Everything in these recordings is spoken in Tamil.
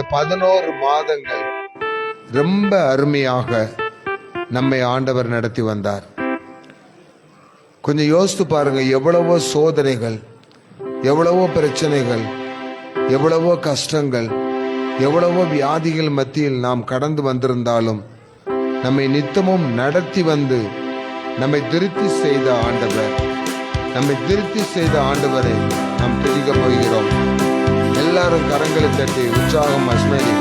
இந்த 11 மாதங்கள் ரொம்ப அருமையாக நம்மை ஆண்டவர் நடத்தி வந்தார். கொஞ்சம் யோசித்து பாருங்க, எவ்வளவோ சோதனைகள், எவ்வளவோ பிரச்சனைகள், எவ்வளவோ கஷ்டங்கள், எவ்வளவோ வியாதிகள் மத்தியில் நாம் கடந்து வந்திருந்தாலும் நம்மை நித்தமும் நடத்தி வந்து நம்மை திருப்தி செய்த ஆண்டவரை நாம் துதிக்க போகிறோம். எல்லாரும் கரங்களை தட்டி உற்சாகம் அஸ்மேலி.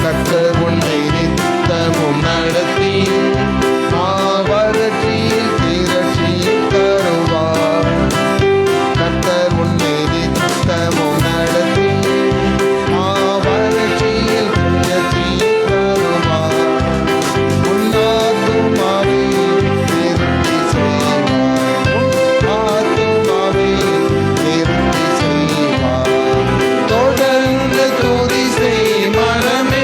கர்த்தர் உன்னை நித்தமும் நடத்தி வறட்சியில் திரட்சியை தருவார். கர்த்தர் உன்னை நித்தமும் நடத்தி வறட்சியில் திரட்சியை தருவார். உன்னாத்துமாவை திருப்தி செய்வார். ஆத்துமாவை திருப்தி செய்வார். தொடர்ந்து துதி செய் மனமே,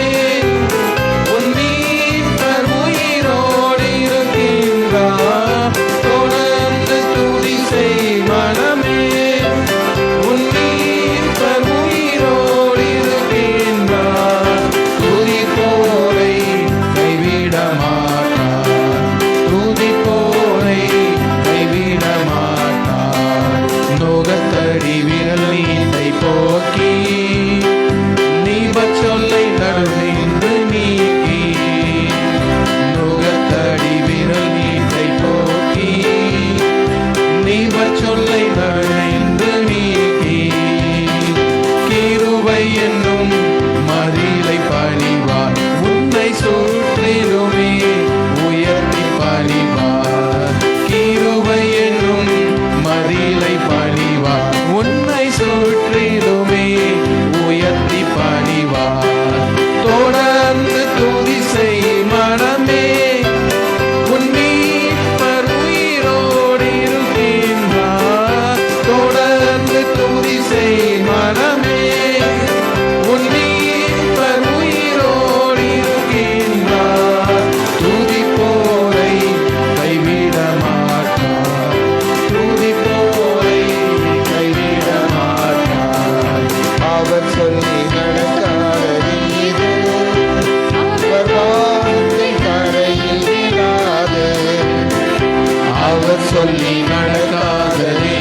சொல்லி நடக்காதே,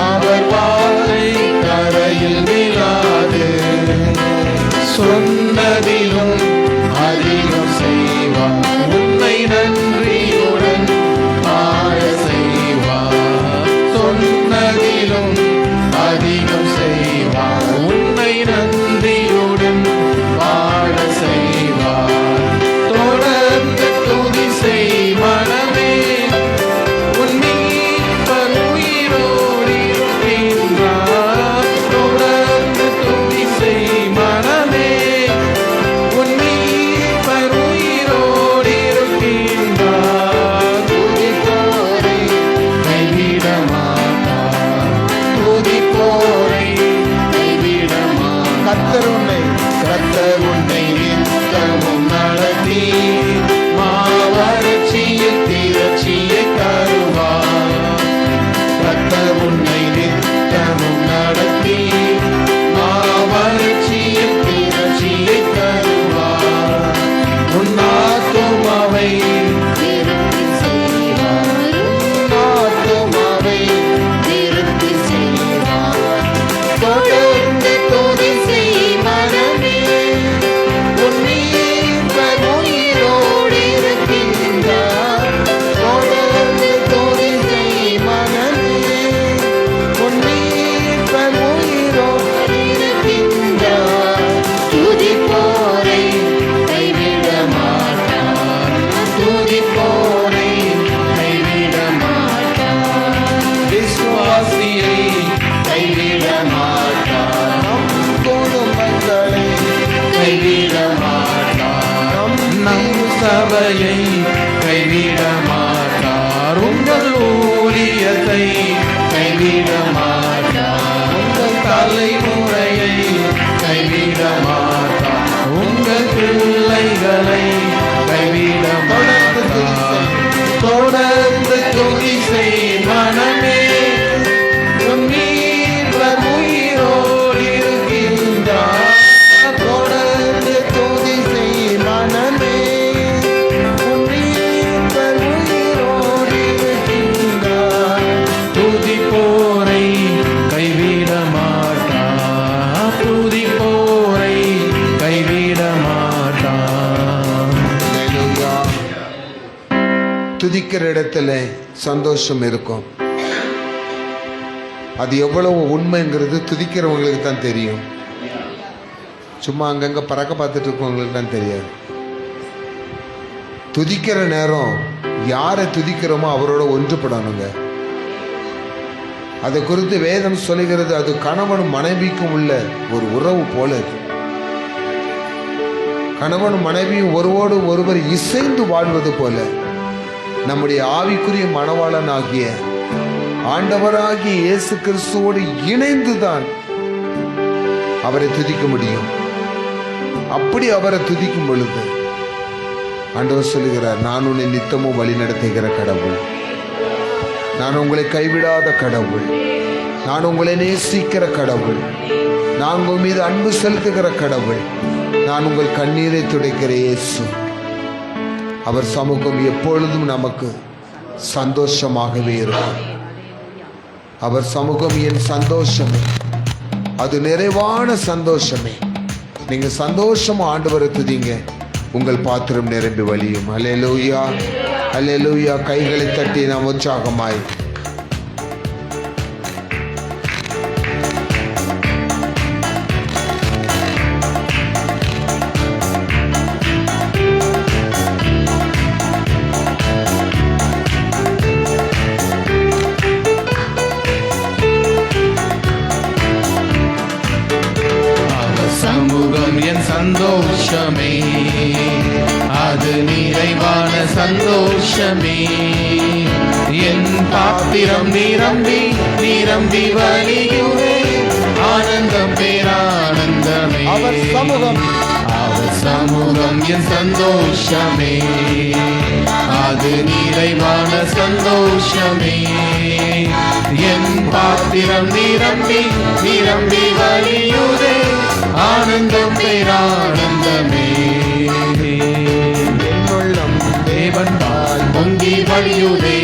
அவர் வார்த்தை கரையில் விழாது. சொன்னதிலும் அதிகம் செய்வார், உன்னை நன்றியுடன் ஆழ செய்வார். சொன்னதிலும் அதிகம் செய்வார், உன்னை நன்றியுடன் வாழ செய்வார். தொடர்ந்து துதி செய் மனமே, கர்த்தர் உன்னை நித்தமும் நடத்தி வறட்சியில் திரட்சியை தருவார். கர்த்தர் உன்னை நித்தமும் நடத்தி வறட்சியில் திரட்சியை தருவார். உன் ஆத்துமாவை திருப்தி செய்வார். உன் ஆத்துமாவை திருப்தி செய்வார். தொடர்ந்து துதி செய் மனமே, உயிரோடு இருக்கின்றார். தொடர்ந்து துதி செய் மனமே, உயிரோடு இருக்கின்றார். துதிப்போரை கைவிட மாட்டார். துதிப்போரை கைவிட மாட்டார். விசுவாசியை கைவிட மாட்டார். நம் குடும்பங்களை கைவிட மாட்டார். நம் சபையை கைவிட மாட்டார். உங்கள் ஊழியத்தை கைவிட மாட்டார். உங்கள் தலைமுறையை கைவிட மாட்டார். உங்கள் பிள்ளைகளை கைவிட மாட்டார். தொடர்ந்து துதி செய் மனமே, உன் மீட்பர் உயிரோடு இருக்கின்றார். தொடர்ந்து துதி செய் மனமே, உன் மீட்பர் உயிரோடு இருக்கின்றார். துதிப்போரை கைவிட மாட்டார், துதிப்போரை கைவிட மாட்டார். அல்லேலூயா. துதிக்கிற இடத்துல சந்தோஷம் இருக்கும். அது எவ்வளவு உண்மைங்கிறது துதிக்கிறவங்களுக்கு தான் தெரியும். சும்மா அங்கங்க பறக்க பார்த்துட்டு இருக்கவங்களுக்கு தான் தெரியாது. துதிக்கிற நேரம் யாரை துதிக்கிறோமோ அவரோட ஒன்றுபடணுங்க. அதை குறித்து வேதம் சொல்லுகிறது, அது கணவனும் மனைவிக்கும் உள்ள ஒரு உறவு போல. கணவனும் மனைவியும் ஒருவோடு ஒருவர் இசைந்து வாழ்வது போல நம்முடைய ஆவிக்குரிய மணவாளன் ஆகிய ஆண்டவராகிய இயேசு கிறிஸ்துவோடு இணைந்துதான் அவரை துதிக்க முடியும். அப்படி அவரை துதிக்கும் பொழுது ஆண்டவர் சொல்லுகிறார், நான் உன்னை நித்தமும் வழி நடத்துகிற கடவுள், நான் உங்களை கைவிடாத கடவுள், நான் உங்களை நேசிக்கிற கடவுள், நான் உங்கள் மீது அன்பு செலுத்துகிற கடவுள், நான் உங்கள் கண்ணீரை துடைக்கிற இயேசு. அவர் சமூகம் எப்பொழுதும் நமக்கு சந்தோஷமாகவே இருக்கும். அவர் சமூகம் என் சந்தோஷமே, அது நிறைவான சந்தோஷமே. நீங்க சந்தோஷமா ஆண்டவரை துதிங்க, உங்கள் பாத்திரம் நிரம்பி வழியும். அல்லேலூயா, அல்லேலூயா. கைகளை தட்டி நாம் உற்சாகமாய் சமூகம் என் சந்தோஷமே, அது நிறைவான சந்தோஷமே. என் பாத்திரம் நிரம்பி நிரம்பி வழியுமே, ஆனந்தம் பேரானந்தமே. அவர் சமூகம், அவர் சமூகம் என் சந்தோஷமே, அது நிறைவான சந்தோஷமே. என் பாத்திரம் நிரம்பி நிரம்பி வழியுதே, ஆனந்தம் பேரானந்தமே. உள்ளம் தேவன் பால் பொங்கி வழியுதே,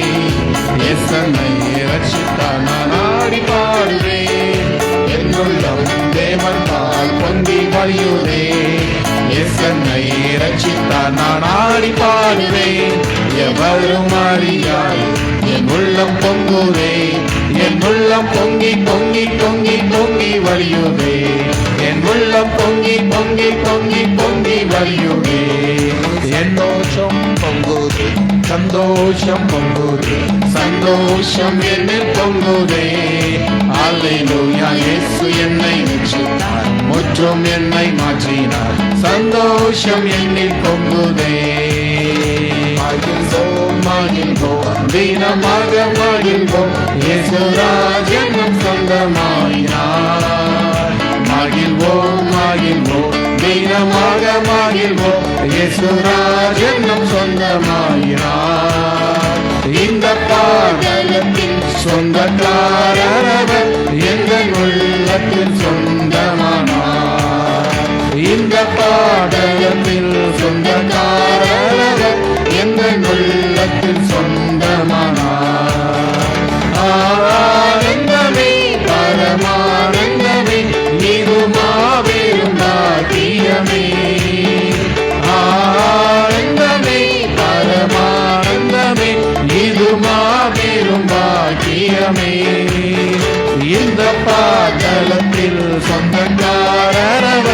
எசனை ரட்சித்தார் நான் ஆடி பாடுவேன். என்னுள்ளம் தேவன் பால் பொங்கி வழியுதே, எசனை ரட்சித்தார் நான் ஆடி பாடுவேன். எவரும் அறியாய் என் உள்ளம் பொங்குதே, என் உள்ளம் பொங்கி பொங்கி பொங்கி பொங்கி வழியுதே, என் உள்ளம் பொங்கி பொங்கி பொங்கி பொங்கி வழியுதே. சந்தோஷம் பொங்குதே, சந்தோஷம் பொங்குதே, சந்தோஷம் என்னில் பொங்குதே. அல்லேலூயா, இயேசு என்னை ரட்சித்தார், முற்றும் என்னை மாற்றினார். சந்தோஷம் என்னில் பொங்குதே. மகிழ்வோம் மகிழ்வோம், தினமாக மகிழ்வோம், இயேசு ராஜ்யம் நம் சொந்தமாயினார். மகிழ்வோம் மகிழ்வோம், தினமாக மகிழ்வோம், இயேசு ராஜ்யம் நம் சொந்தமாயினார். இந்த பாடலத்தின் சொந்தக்காரர் எங்கள் உள்ளத்தில் சொந்தமானார். இந்த பாடலத்தில் சொந்தக்காரர் எங்கள் உள்ளத்தில் சொந்தமானார். ஆனந்தமே பரமானந்தமே, இது மாபெரும் பாக்கியமே. ஆனந்தமே பரமானந்தமே, இது மாபெரும் பாக்கியமே. இந்த பாதலத்தில் சொந்தக்காரர்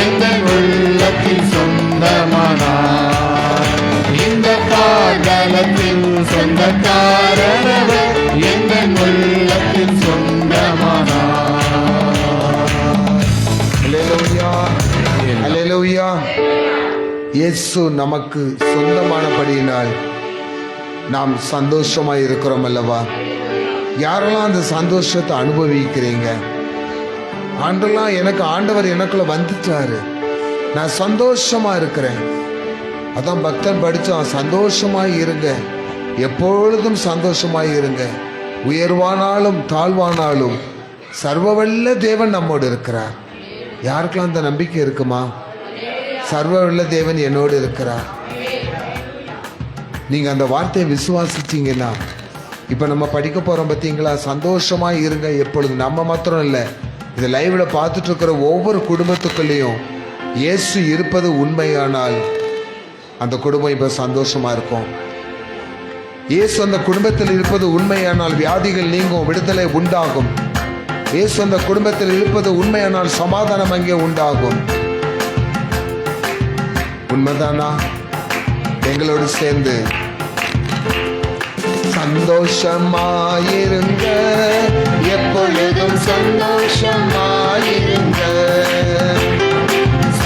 எங்கள் உள்ளத்தில் சொந்தமானார். இந்த பாதலத்தில் சொந்தக்காரர் எங்கள் உள்ளத்தில் சொந்தமானார். அல்லேலூயா, அல்லேலூயா. இயேசு நமக்கு சொந்தமானபடியினால் நாம் சந்தோஷமாய் இருக்கிறோம் அல்லவா? யாரெல்லாம் அந்த சந்தோஷத்தை அனுபவிக்கிறீங்க? ஆண்டெல்லாம் எனக்கு ஆண்டவர் எனக்குள்ள வந்துட்டாரு, நான் சந்தோஷமா இருக்கிறேன். அதான் பக்தன் படிச்சான், சந்தோஷமாய் இருங்க, எப்பொழுதும் சந்தோஷமாய் இருங்க. உயர்வானாலும் தாழ்வானாலும் சர்வவல்ல தேவன் நம்மோடு இருக்கிறார். யாருக்கெல்லாம் அந்த நம்பிக்கை இருக்குமா? சர்வவல்ல தேவன் என்னோடு இருக்கிறார். நீங்க அந்த வார்த்தையை விசுவாசிச்சீங்கன்னா, இப்ப நம்ம படிக்க போறோம் பார்த்தீங்களா, சந்தோஷமா இருங்க எப்பொழுது. நம்ம மாத்திரம் இல்லை, இந்த லைவ்ல பார்த்துட்டு இருக்கிற ஒவ்வொரு குடும்பத்துக்குள்ளேயும் இயேசு இருப்பது உண்மையானால் அந்த குடும்பம் இப்ப சந்தோஷமா இருக்கும். இயேசு அந்த குடும்பத்தில் இருப்பது உண்மையானால் வியாதிகள் நீங்கும், விடுதலை உண்டாகும். இயேசு அந்த குடும்பத்தில் இருப்பது உண்மையானால் சமாதானம் அங்கே உண்டாகும். உண்மைதானா? எங்களோடு சேர்ந்து சந்தோஷமாயிருங்க, எப்பொழுதும் சந்தோஷமாயிருங்க,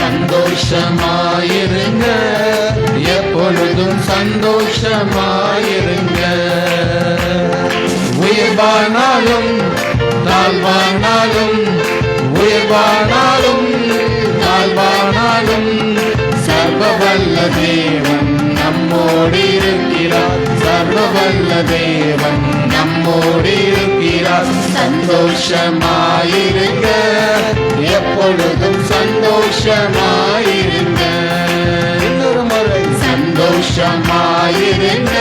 சந்தோஷமாயிருங்க, எப்பொழுதும் சந்தோஷமாயிருங்க. உயர்வானாலும் தாழ்வானாலும், உயர்வானாலும் தாழ்வானாலும் சர்வவல்ல தேவன் நம்மோடு இருக்கிறார். சர்வவல்ல தேவன் நம்மோடு இருக்கிறார். சந்தோஷமாயிருங்க, எப்பொழுதும் சந்தோஷமாயிருங்க. இன்னொரு முறை சந்தோஷமாயிருங்க,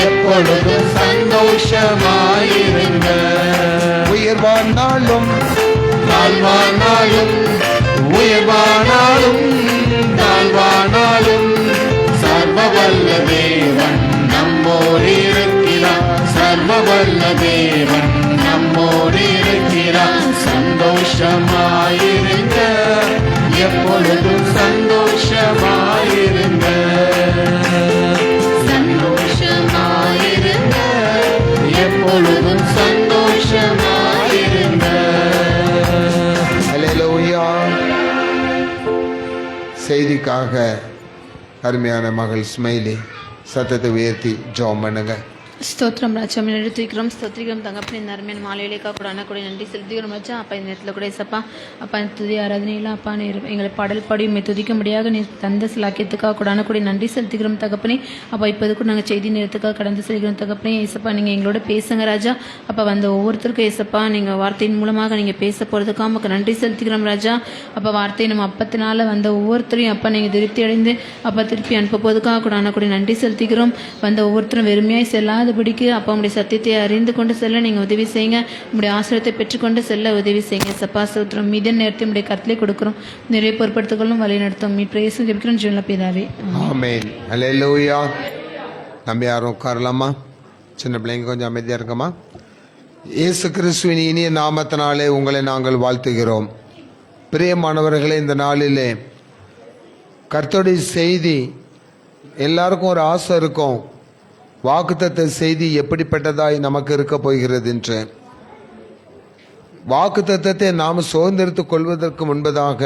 எப்பொழுதும் சந்தோஷமாயிருங்க. உயர்வானாலும் தாழ்வானாலும், உயர்வானாலும் தாழ்வானாலும் சர்வவல்ல தேவன் நம்மோடு இருக்கிறார். சர்வவல்ல தேவன் நம்மோடு இருக்கிறார். சந்தோஷமாயிருங்க, எப்பொழுதும் சந்தோஷமாயிருங்க. சந்தோஷமாயிருங்க, எப்பொழுதும் சந்தோஷமாயிருங்க. அல்லேலூயா. செய்திக்காக அருமையான மகள் ஸ்மைலி சத்தத்தை உயர்த்தி ஜெபம் பண்ணுங்க. ஸ்தோத்திரம் ராஜா, எடுத்துக்கிறோம் ஸ்தோத்திரிக்கிறோம் தகப்பனே. இந்த அருமையான மாலையிலேக்கா கூட கூட நன்றி செலுத்திக்கிறோம் ராஜா. அப்பா இந்த நேரத்தில் கூட சப்பா அப்பா துதி ஆராதனையில் அப்பா நீ எங்களை பாடல் பாடி உண்மை துதிக்க முடியாத நீ தந்த சிலாக்கியத்துக்காக கூட நன்றி செலுத்திக்கிறோம் தகப்பனே. அப்பா இப்போதுக்கும் நாங்கள் செய்தி நேரத்துக்காக கடந்து செல்கிறோம் தகப்பனே. ஏசப்பா நீங்கள் எங்களோட பேசுங்க ராஜா. அப்பா வந்த ஒவ்வொருத்தருக்கும் ஏசப்பா நீங்கள் வார்த்தையின் மூலமாக நீங்கள் பேச போகிறதுக்காக நமக்கு நன்றி செலுத்திக்கிறோம் ராஜா. அப்பா வார்த்தையை நம்ம அப்பத்தினால வந்த ஒவ்வொருத்தரையும் அப்பா நீங்கள் திருப்தி அடைந்து அப்பா திருப்பி அனுப்ப போதுக்காக கூட நன்றி செலுத்திக்கிறோம். வந்த ஒவ்வொருத்தரும் வெறுமையாய் செல்லாத படிக்கு அப்பா உங்களுடைய சத்தியத்தை அறிந்து கொண்டு செல்ல நீங்கள் உதவி செய்யுங்க. உங்களுடைய ஆசிரியத்தை பெற்றுக்கொண்டு செல்ல உதவி செய்யுங்க. சப்பா சூத்திரம் மீத நேரத்தை உங்களுடைய கருத்திலே கொடுக்கிறோம். நிறைய பொறுப்படுத்திக்கொள்ளும் வழி நடத்தும். மீ பிரேசம் ஜெபிக்கிறோம் ஜீவன பிதாவே. ஆமென். அல்லேலூயா. நம்ம யாரும் உட்காரலாமா? சின்ன பிள்ளைங்க கொஞ்சம் அமைதியா இருக்கமா? இயேசு கிறிஸ்துவின் இனிய நாமத்தினாலே உங்களை நாங்கள் வாழ்த்துகிறோம். பிரியமானவர்களே, இந்த நாளிலே கர்த்தருடைய செய்தி எல்லாருக்கும் ஒரு ஆசை இருக்கும். வாக்குத்தத்த செய்தி எப்படிப்பட்டதாய் நமக்கு இருக்க போகிறது என்று. வாக்குத்தத்தத்தை நாம் சுதந்திரித்துக் கொள்வதற்கு முன்பதாக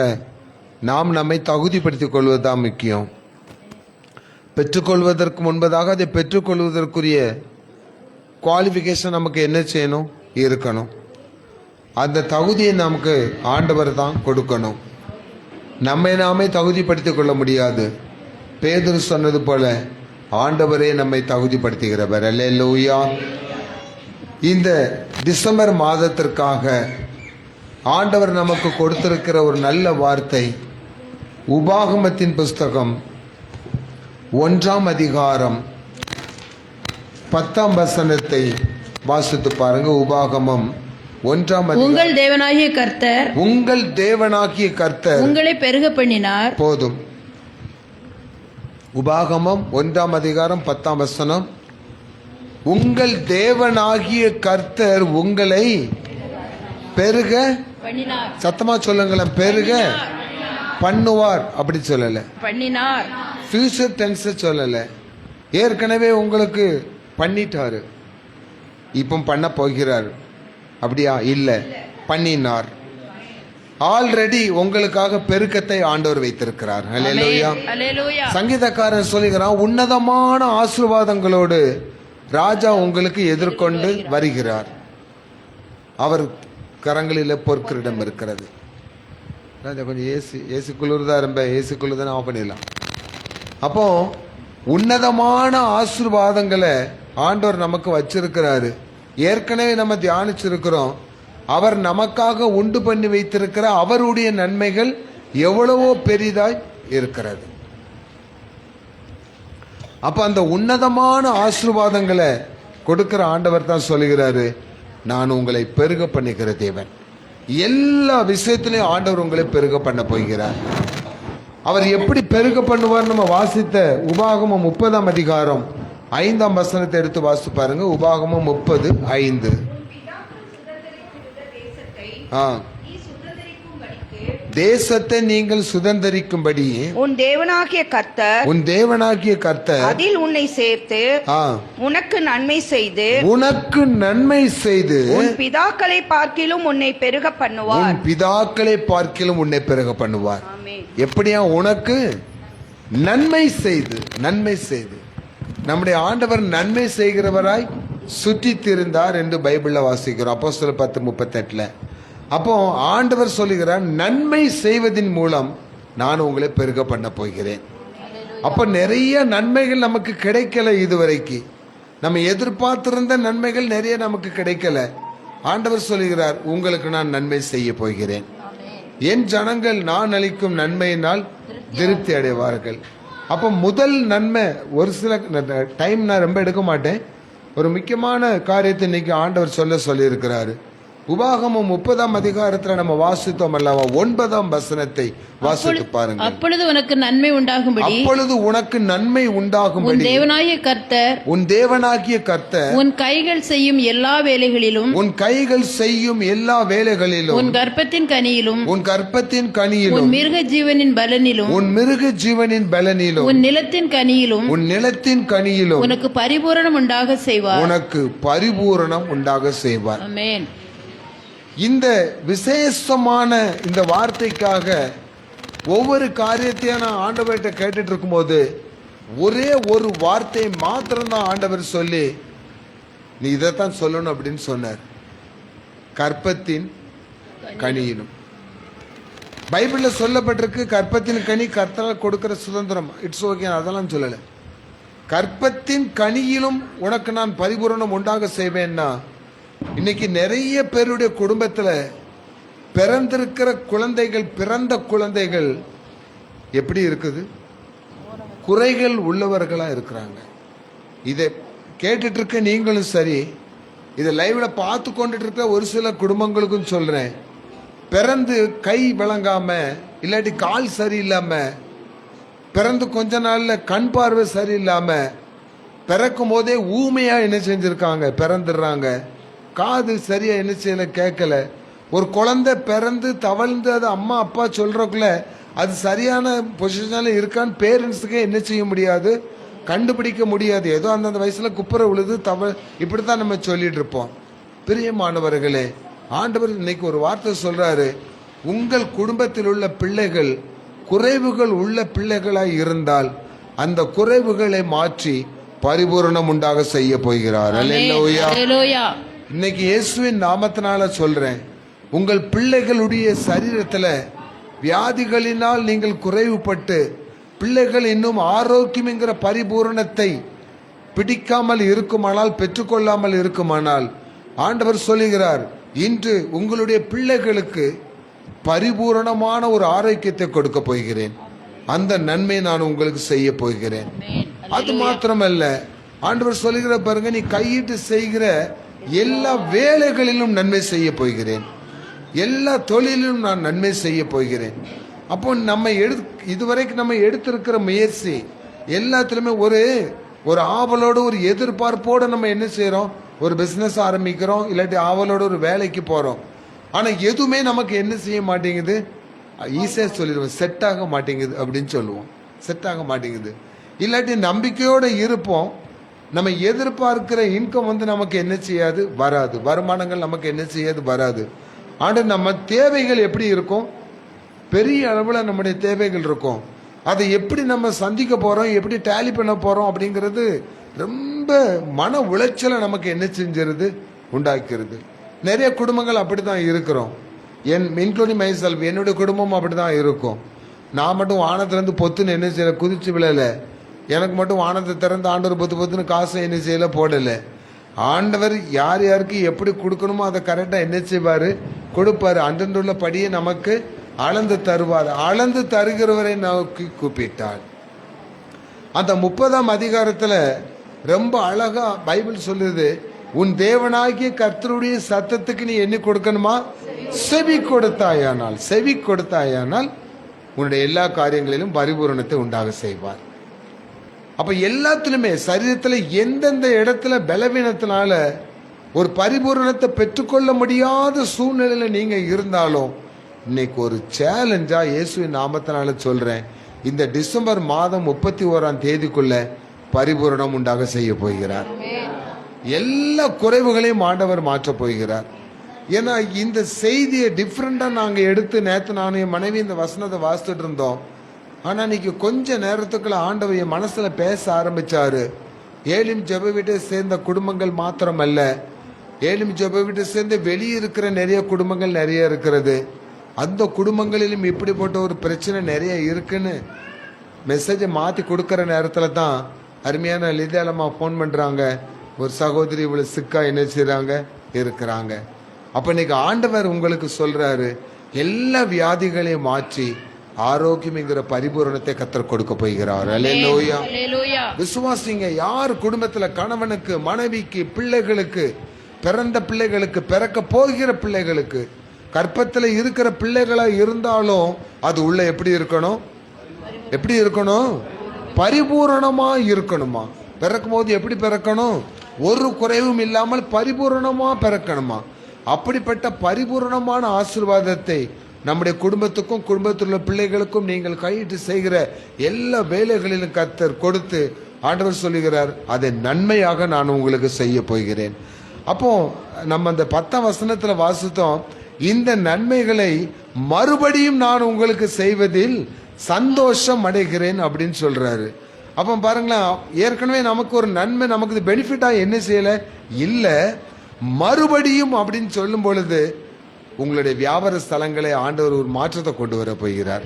நாம் நம்மை தகுதிப்படுத்திக் கொள்வதுதான் முக்கியம். பெற்றுக்கொள்வதற்கு முன்பதாக அதை பெற்றுக்கொள்வதற்குரிய குவாலிஃபிகேஷன் நமக்கு என்ன செய்யணும்? இருக்கணும். அந்த தகுதியை நமக்கு ஆண்டவர் தான் கொடுக்கணும். நம்மை நாமே தகுதிப்படுத்திக் கொள்ள முடியாது. பேதுரு சொன்னது போல ஆண்டவரே நம்மை தகுதிப்படுத்துகிறவர். அல்லேலூயா. இந்த டிசம்பர் மாதத்திற்காக ஆண்டவர் நமக்கு கொடுத்திருக்கிற ஒரு நல்ல வார்த்தை உபாகமத்தின் புஸ்தகம் 1ஆம் அதிகாரம் 10ஆம் வசனத்தை வாசித்து பாருங்க. உபாகமம் 1ஆம் அதிகாரம். உங்கள் தேவனாகிய கர்த்தர் உங்கள் தேவனாகிய கர்த்தர் உங்களை பெருக பண்ணினார். போதும். உபாகமம் 1ஆம் அதிகாரம் 10ஆம் வசனம். உங்கள் தேவனாகிய கர்த்தர் உங்களை பெருக பண்ணினார். சத்தமா சொல்லுங்களேன். பெருக பண்ணுவார் அப்படி சொல்லல. பண்ணினார். ஃபியூச்சர் டென்ஸ் சொல்லல. ஏற்கனவே உங்களுக்கு பண்ணிட்டாரு, இப்போ பண்ண போகிறார். அப்படியா? இல்ல, பண்ணினார். ஆல்ரெடி உங்களுக்காக பெருக்கத்தை ஆண்டவர் வைத்திருக்கிறார். அல்லேலூயா. அல்லேலூயா. சங்கீதக்காரன் சொல்லுகிறான், உன்னதமான ஆசீர்வாதங்களோடு ராஜா உங்களுக்கு எதிர்கொண்டு வருகிறார். அவர் கரங்களில் பொற்கிரிடம் இருக்கிறது. ராஜா கொஞ்சம் ஏசி குளிர்தான் ரொம்ப ஏசி குளிர்தான் ஆஃப் பண்ணிடலாம். அப்போ உன்னதமான ஆசீர்வாதங்களை ஆண்டவர் நமக்கு வச்சிருக்கிறாரு. ஏற்கனவே நம்ம தியானிச்சிருக்கிறோம். அவர் நமக்காக உண்டு பண்ணி வைத்திருக்கிற அவருடைய நன்மைகள் எவ்வளவோ பெரிதாய் இருக்கிறது. அப்ப அந்த உன்னதமான ஆசீர்வாதங்களை கொடுக்கிற ஆண்டவர் தான் சொல்லுகிறாரு, நான் உங்களை பெருக பண்ணிக்கிற தேவன். எல்லா விஷயத்திலையும் ஆண்டவர் உங்களை பெருக பண்ண போகிறார். அவர் எப்படி பெருக பண்ணுவார்? நம்ம வாசித்த உபாகமம் 30ஆம் அதிகாரம் 5ஆம் வசனத்தை எடுத்து வாசித்து பாருங்க. உபாகமம் 30:5. தேசத்தை நீங்கள் சுதந்தரிக்கும்படி உன் தேவனாகிய கர்த்தர் அதில் உன்னை சேர்த்து உனக்கு நன்மை செய்து உன் பிதாக்களை பார்க்கிலும் உன்னை பெருக பண்ணுவார். எப்படியா? உனக்கு நன்மை செய்து. நம்முடைய ஆண்டவர் நன்மை செய்கிறவராய் சுற்றி திரிந்தார் என்று பைபிள்ல வாசிக்கிறோம். அப்போஸ்தலர் 10:38. அப்போ ஆண்டவர் சொல்லுகிறார், நன்மை செய்வதின் மூலம் நான் உங்களை பெருக பண்ண போகிறேன். அப்ப நிறைய நன்மைகள் நமக்கு கிடைக்கல. இதுவரைக்கு நம்ம எதிர்பார்த்திருந்த நன்மைகள் நிறைய நமக்கு கிடைக்கல. ஆண்டவர் சொல்லுகிறார், உங்களுக்கு நான் நன்மை செய்ய போகிறேன். என் ஜனங்கள் நான் அளிக்கும் நன்மையினால் திருப்தி அடைவார்கள். அப்போ முதல் நன்மை, ஒரு சில டைம் நான் ரொம்ப எடுக்க மாட்டேன், ஒரு முக்கியமான காரியத்தை இன்னைக்கு ஆண்டவர் சொல்லியிருக்கிறாரு. உபாகமம் 30ஆம் அதிகாரத்துல நம்ம வாசித்தோம் அல்லவா? 9ஆம் வசனத்தை வாசித்து பாருங்க. அப்பொழுது உனக்கு நன்மை உண்டாகும்படி உன் தேவனாகிய கர்த்தர் உன் கைகள் செய்யும் எல்லா வேலைகளிலும் உன் கர்ப்பத்தின் கனியிலும் உன் மிருக ஜீவனின் பலனிலும் உன் நிலத்தின் கனியிலும் உனக்கு பரிபூரணம் உண்டாக செய்வார். ஆமென். இந்த விசேஷமான இந்த வார்த்தைக்காக ஒவ்வொரு காரியத்தையும் நான் ஆண்டவர்கிட்ட கேட்டுட்டு இருக்கும்போது ஒரே ஒரு வார்த்தை மாத்திரம்தான் ஆண்டவர் சொல்லி, நீ இதைத்தான் சொல்லணும் அப்படின்னு சொன்னார். கற்பத்தின் கனியிலும். பைபிள்ல சொல்லப்பட்டிருக்கு, கற்பத்தின் கனி கர்த்தரால் கொடுக்கிற சுதந்திரம். இட்ஸ் ஓகே, அதெல்லாம் சொல்லல. கற்பத்தின் கனியிலும் உனக்கு நான் பரிபூரணம் உண்டாக செய்வேன்னா, இன்னைக்கு நிறைய பேருடைய குடும்பத்துல பிறந்திருக்கிற பிறந்த குழந்தைகள் எப்படி இருக்குது? குறைகள் உள்ளவர்களா இருக்கிறாங்க. இதை கேட்டுட்டு இருக்க நீங்களும் சரி, இதை லைவ்ல பார்த்து கொண்டுட்டு இருக்க ஒரு சில குடும்பங்களுக்கும் சொல்றேன், பிறந்து கை விளங்காம இல்லாட்டி கால் சரியில்லாம, பிறந்து கொஞ்ச நாள்ல கண் பார்வை சரியில்லாம, பிறக்கும் போதே ஊமையா என்ன செஞ்சிருக்காங்க, பிறந்துடுறாங்க. காது சரியா என்ன செய்யல, கேட்கல. ஒரு குழந்தை பிறந்து தவழ்ந்து அது அம்மா அப்பா சொல்றக்குள்ள அது சரியான பொசிஷன்ல இருக்கான்னு பேரண்ட்ஸுக்கே என்ன செய்ய முடியாது, கண்டுபிடிக்க முடியாது. ஏதோ அந்தந்த வயசுல குப்புற உழுது இப்படித்தான் நம்ம சொல்லிட்டு இருப்போம். பிரியமானவர்களே, ஆண்டவர் இன்னைக்கு ஒரு வார்த்தை சொல்றாரு, உங்கள் குடும்பத்தில் உள்ள பிள்ளைகள் குறைவுகள் உள்ள பிள்ளைகளாய் இருந்தால் அந்த குறைவுகளை மாற்றி பரிபூரணம் உண்டாக செய்ய போகிறார். அல்லேலூயா. இன்னைக்கு இயேசுவின் நாமத்தினால சொல்றேன், உங்கள் பிள்ளைகளுடைய சரீரத்துல வியாதிகளினால் நீங்கள் குறைவுபட்டு பிள்ளைகள் இன்னும் ஆரோக்கியம்ங்கிற பரிபூரணத்தை பிடிக்காமல் இருக்குமானால், பெற்றுக்கொள்ளாமல் இருக்குமானால், ஆண்டவர் சொல்லுகிறார், இன்று உங்களுடைய பிள்ளைகளுக்கு பரிபூரணமான ஒரு ஆரோக்கியத்தை கொடுக்க போகிறேன். அந்த நன்மை நான் உங்களுக்கு செய்ய போகிறேன். அது மாத்திரமல்ல, ஆண்டவர் சொல்லுகிற பாருங்க, நீ கையிட்டு செய்கிற எல்லா வேலைகளிலும் நன்மை செய்ய போகிறேன், எல்லா தொழிலும் நான் நன்மை செய்ய போகிறேன். அப்போ நம்ம இதுவரைக்கும் நம்ம எடுத்திருக்கிற முயற்சி எல்லாத்திலுமே ஒரு ஆவலோடு ஒரு எதிர்பார்ப்போடு நம்ம என்ன செய்யறோம், ஒரு பிசினஸ் ஆரம்பிக்கிறோம், இல்லாட்டி ஆவலோடு ஒரு வேலைக்கு போறோம். ஆனா எதுவுமே நமக்கு என்ன செய்ய மாட்டேங்குது, ஈஸியா சொல்லிடுவோம், செட் ஆக மாட்டேங்குது அப்படின்னு சொல்லுவோம். செட் ஆக மாட்டேங்குது. இல்லாட்டி நம்பிக்கையோட இருப்போம், நம்ம எதிர்பார்க்கிற இன்கம் நமக்கு என்ன செய்யாது, வராது. வருமானங்கள் நமக்கு என்ன செய்யாது, வராது. ஆனால் நம்ம தேவைகள் எப்படி இருக்கும், பெரிய அளவில் நம்முடைய தேவைகள் இருக்கும். அதை எப்படி நம்ம சந்திக்க போறோம், எப்படி டேலி பண்ண போறோம் அப்படிங்கிறது ரொம்ப மன உளைச்சலை நமக்கு என்ன செஞ்சிருது, உண்டாக்கிறது. நிறைய குடும்பங்கள் அப்படிதான் இருக்கிறோம். இன்க்ளூடிங் மைசெல்ஃப், என்னுடைய குடும்பம் அப்படிதான் இருக்கும். நான் மட்டும் வானத்திலிருந்து பொத்துன்னு என்ன செய்யல, குதிச்சு விழல. எனக்கு மட்டும் வானத்தை திறந்து ஆண்டவர் பொத்துன்னு காசை என்ன செய்யல போடலை. ஆண்டவர் யார் யாருக்கு எப்படி கொடுக்கணுமோ அதை கரெக்டாக என்ன செய்வார், கொடுப்பாரு. அன்றன்றுள்ள படியை நமக்கு அளந்து தருவார். அளந்து தருகிறவரை நோக்கி கூப்பிட்டாள். அந்த 30ஆம் அதிகாரத்தில் ரொம்ப அழகா பைபிள் சொல்லுது, உன் தேவனாகிய கர்த்தருடைய சத்தத்துக்கு நீ என்ன கொடுக்கணுமா, செவி கொடுத்தாயானால், செவி கொடுத்தாயானால் உன்னுடைய எல்லா காரியங்களிலும் பரிபூரணத்தை உண்டாக செய்வார். அப்ப எல்லாத்திலுமே சரீரத்தில் எந்தெந்த இடத்துல பலவீனத்தினால ஒரு பரிபூரணத்தை பெற்றுக்கொள்ள முடியாத சூழ்நிலையில நீங்க இருந்தாலும் இன்னைக்கு ஒரு சேலஞ்சா இயேசுவின் நாமத்தினால சொல்றேன், இந்த டிசம்பர் மாதம் 31ஆம் தேதிக்குள்ள பரிபூரணம் உண்டாக செய்ய போகிறார். எல்லா குறைவுகளையும் ஆண்டவர் மாற்ற போகிறார். ஏன்னா இந்த செய்தியை டிஃப்ரெண்டா நாங்க எடுத்து நேற்று நானும் என் மனைவி இந்த வசனத்தை வாசித்துட்டு இருந்தோம். ஆனா இன்னைக்கு கொஞ்ச நேரத்துக்குள்ள ஆண்டவர் என் மனசுல பேச ஆரம்பிச்சாரு. ஏலிம் ஜெப வீட்டை சேர்ந்த குடும்பங்கள் மாத்திரம் அல்ல, ஏலிம் ஜெப வீட்டை சேர்ந்து வெளியே இருக்கிற நிறைய குடும்பங்கள் நிறைய இருக்கிறது. அந்த குடும்பங்களிலும் இப்படிப்பட்ட ஒரு பிரச்சனை நிறைய இருக்குன்னு மெசேஜை மாற்றி கொடுக்குற நேரத்தில் தான் அருமையான லிதாலம்மா ஃபோன் பண்ணுறாங்க, ஒரு சகோதரி இவ்வளவு சிக்கா என்ன செய்கிறாங்க இருக்கிறாங்க. அப்போ இன்னைக்கு ஆண்டவர் உங்களுக்கு சொல்றாரு, எல்லா வியாதிகளையும் மாற்றி ஆரோக்கியம்ங்கிற பரிபூரணத்தை கர்த்தர் கொடுக்க போகிறார். அல்லேலூயா. விசுவாசிங்க. யார் குடும்பத்துல கணவனுக்கு, மனைவிக்கு, பிள்ளைகளுக்கு, பிறந்த பிள்ளைகளுக்கு, பிறக்க போகிற பிள்ளைகளுக்கு, கற்பத்தில் இருக்கிற பிள்ளைகளா இருந்தாலும் அது உள்ள எப்படி இருக்கணும், எப்படி இருக்கணும், பரிபூரணமா இருக்கணுமா. பிறக்கும் போது எப்படி பிறக்கணும், ஒரு குறைவும் இல்லாமல் பரிபூரணமா பிறக்கணுமா. அப்படிப்பட்ட பரிபூரணமான ஆசீர்வாதத்தை நம்முடைய குடும்பத்துக்கும் குடும்பத்தில் உள்ள பிள்ளைகளுக்கும் நீங்கள் கையிட்டு செய்கிற எல்லா வேலைகளிலும் கர்த்தர் கொடுத்து ஆண்டவர் சொல்லுகிறார், அதை நன்மையாக நான் உங்களுக்கு செய்ய போகிறேன். அப்போ நம்ம அந்த 10ஆம் வசனத்துல வாசித்தோம், இந்த நன்மைகளை மறுபடியும் நான் உங்களுக்கு செய்வதில் சந்தோஷம் அடைகிறேன் அப்படின்னு சொல்றாரு. அப்போ பாருங்களேன், ஏற்கனவே நமக்கு ஒரு நன்மை, நமக்கு பெனிஃபிட்டா என்ன செய்யல இல்ல, மறுபடியும் அப்படின்னு சொல்லும் பொழுது உங்களுடைய வியாபார ஸ்தலங்களை ஆண்டவர் ஒரு மாற்றத்தை கொண்டு வர போகிறார்.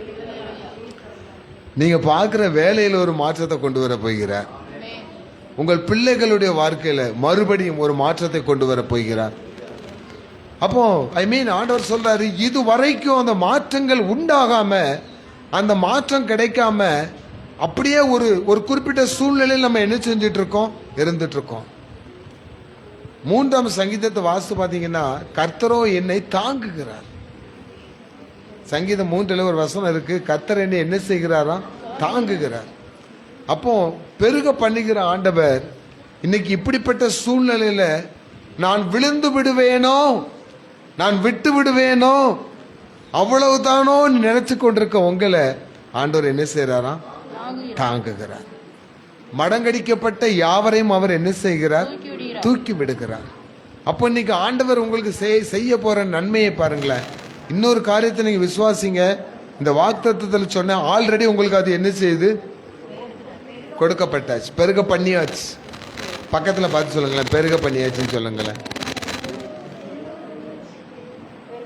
நீங்க பார்க்கிற வேலையில ஒரு மாற்றத்தை கொண்டு வர போகிறார். உங்கள் பிள்ளைகளுடைய வாழ்க்கையில மறுபடியும் ஒரு மாற்றத்தை கொண்டு வர போகிறார். அப்போ ஆண்டவர் சொல்றாரு, இது வரைக்கும் அந்த மாற்றங்கள் உண்டாகாம, அந்த மாற்றம் கிடைக்காம அப்படியே ஒரு குறிப்பிட்ட சூழ்நிலையில் நம்ம என்ன செஞ்சுட்டு இருக்கோம், இருந்துட்டு இருக்கோம். 3ஆம் சங்கீதத்தை வாசித்து பார்த்தீங்கன்னா, கர்த்தரோ என்னை தாங்குகிறார். சங்கீதம் 3ல் ஒரு வசனம் இருக்கு, கர்த்தர் என்னை என்ன செய்கிறாரா, தாங்குகிறார். அப்போ பெருக பண்ணுகிற ஆண்டவர் இன்னைக்கு இப்படிப்பட்ட சூழ்நிலையில நான் விழுந்து விடுவேனோ, நான் விட்டு விடுவேனோ, அவ்வளவுதானோ நினைச்சு கொண்டிருக்க உங்களை ஆண்டவர் என்ன செய்யறாரா, தாங்குகிறார். மடங்கடிக்கப்பட்ட யாவரையும் அவர் என்ன செய்கிறார், தூக்கி விடுகிறார். அப்போ இன்னைக்கு ஆண்டவர் உங்களுக்கு செய்ய போற நன்மையை பாருங்களேன். இன்னொரு காரியத்தை நீங்க விசுவாசிங்க. இந்த வாக்குத்தத்தத்தில் சொன்ன ஆல்ரெடி உங்களுக்கு அது என்ன செய்யுது, கொடுக்கப்பட்டாச்சு, பெருக பண்ணியாச்சு. பக்கத்துல பார்த்து சொல்லுங்களேன், பெருக பண்ணியாச்சுன்னு சொல்லுங்களேன்.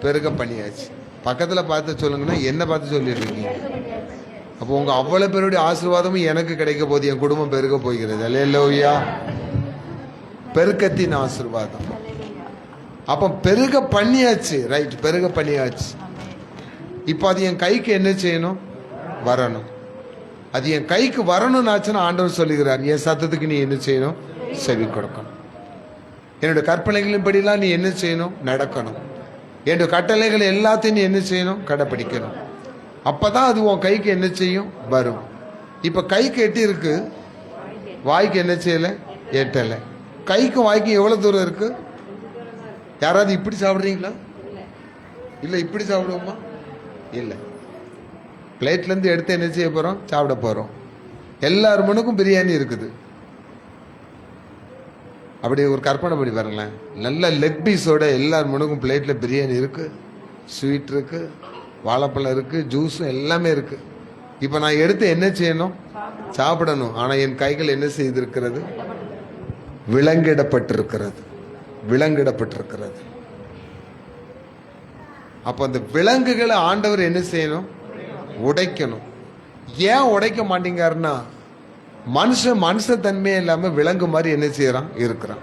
பெருக பண்ணியாச்சு. பக்கத்துல பார்த்து சொல்லுங்கன்னா என்ன பார்த்து சொல்லிட்டு இருக்கீங்க. அப்போ உங்க அவ்வளவு பேருடைய ஆசீர்வாதமும் எனக்கு கிடைக்க போது, என் குடும்பம் பெருக போகிறது. அல்லேலூயா. பெருக்கத்தின் ஆசீர்வாதம். அப்போ பெருக பண்ணியாச்சு, ரைட், பெருக பண்ணியாச்சு. இப்போ அது என் கைக்கு என்ன செய்யணும், வரணும். அது என் கைக்கு வரணும்னாச்சுன்னா ஆண்டவர் சொல்லுகிறார், என் சத்தத்துக்கு நீ என்ன செய்யணும், செவி கொடுக்கணும். என்னுடைய கற்பனைகளின் படிலாம் நீ என்ன செய்யணும், நடக்கணும். என்னுடைய கட்டளைகள் எல்லாத்தையும் நீ என்ன செய்யணும், கடைப்பிடிக்கணும். அப்பதான் அது உன் கைக்கு என்ன செய்யும், வரும். இப்ப கைக்கு எட்டி இருக்கு, வாய்க்கு என்ன செய்யல, எட்டல. கைக்கும் வாய்க்கும் எவ்வளவு தூரம் இருக்கு? யாராவது இப்படி சாப்பிடுறீங்களா? இல்ல இப்படி சாப்பிடுவோமா? இல்ல. பிளேட்ல இருந்து எடுத்து என்ன செய்ய போறோம், சாப்பிட போறோம். எல்லார் முன்னுக்கும் பிரியாணி இருக்குது. அப்படி ஒரு கற்பனை பண்ணி பாருங்களேன். நல்ல லெக் பீஸோட எல்லார் முன்னுக்கும் பிளேட்ல பிரியாணி இருக்கு, ஸ்வீட் இருக்கு, வாழைப்பழம் இருக்கு, ஜூஸும் எல்லாமே இருக்கு. இப்ப நான் எடுத்து என்ன செய்யணும், சாப்பிடணும். ஆனா என் கைகள் என்ன செய்திருக்கிறது, விலங்கிடப்பட்டிருக்கிறது, விலங்கிடப்பட்டிருக்கிறது. அப்ப அந்த விலங்குகளை ஆண்டவர் என்ன செய்யணும், உடைக்கணும். ஏன் உடைக்க மாட்டீங்கன்னா, மனுஷ தன்மையே இல்லாம விலங்கு மாதிரி என்ன செய்யறான் இருக்கிறான்,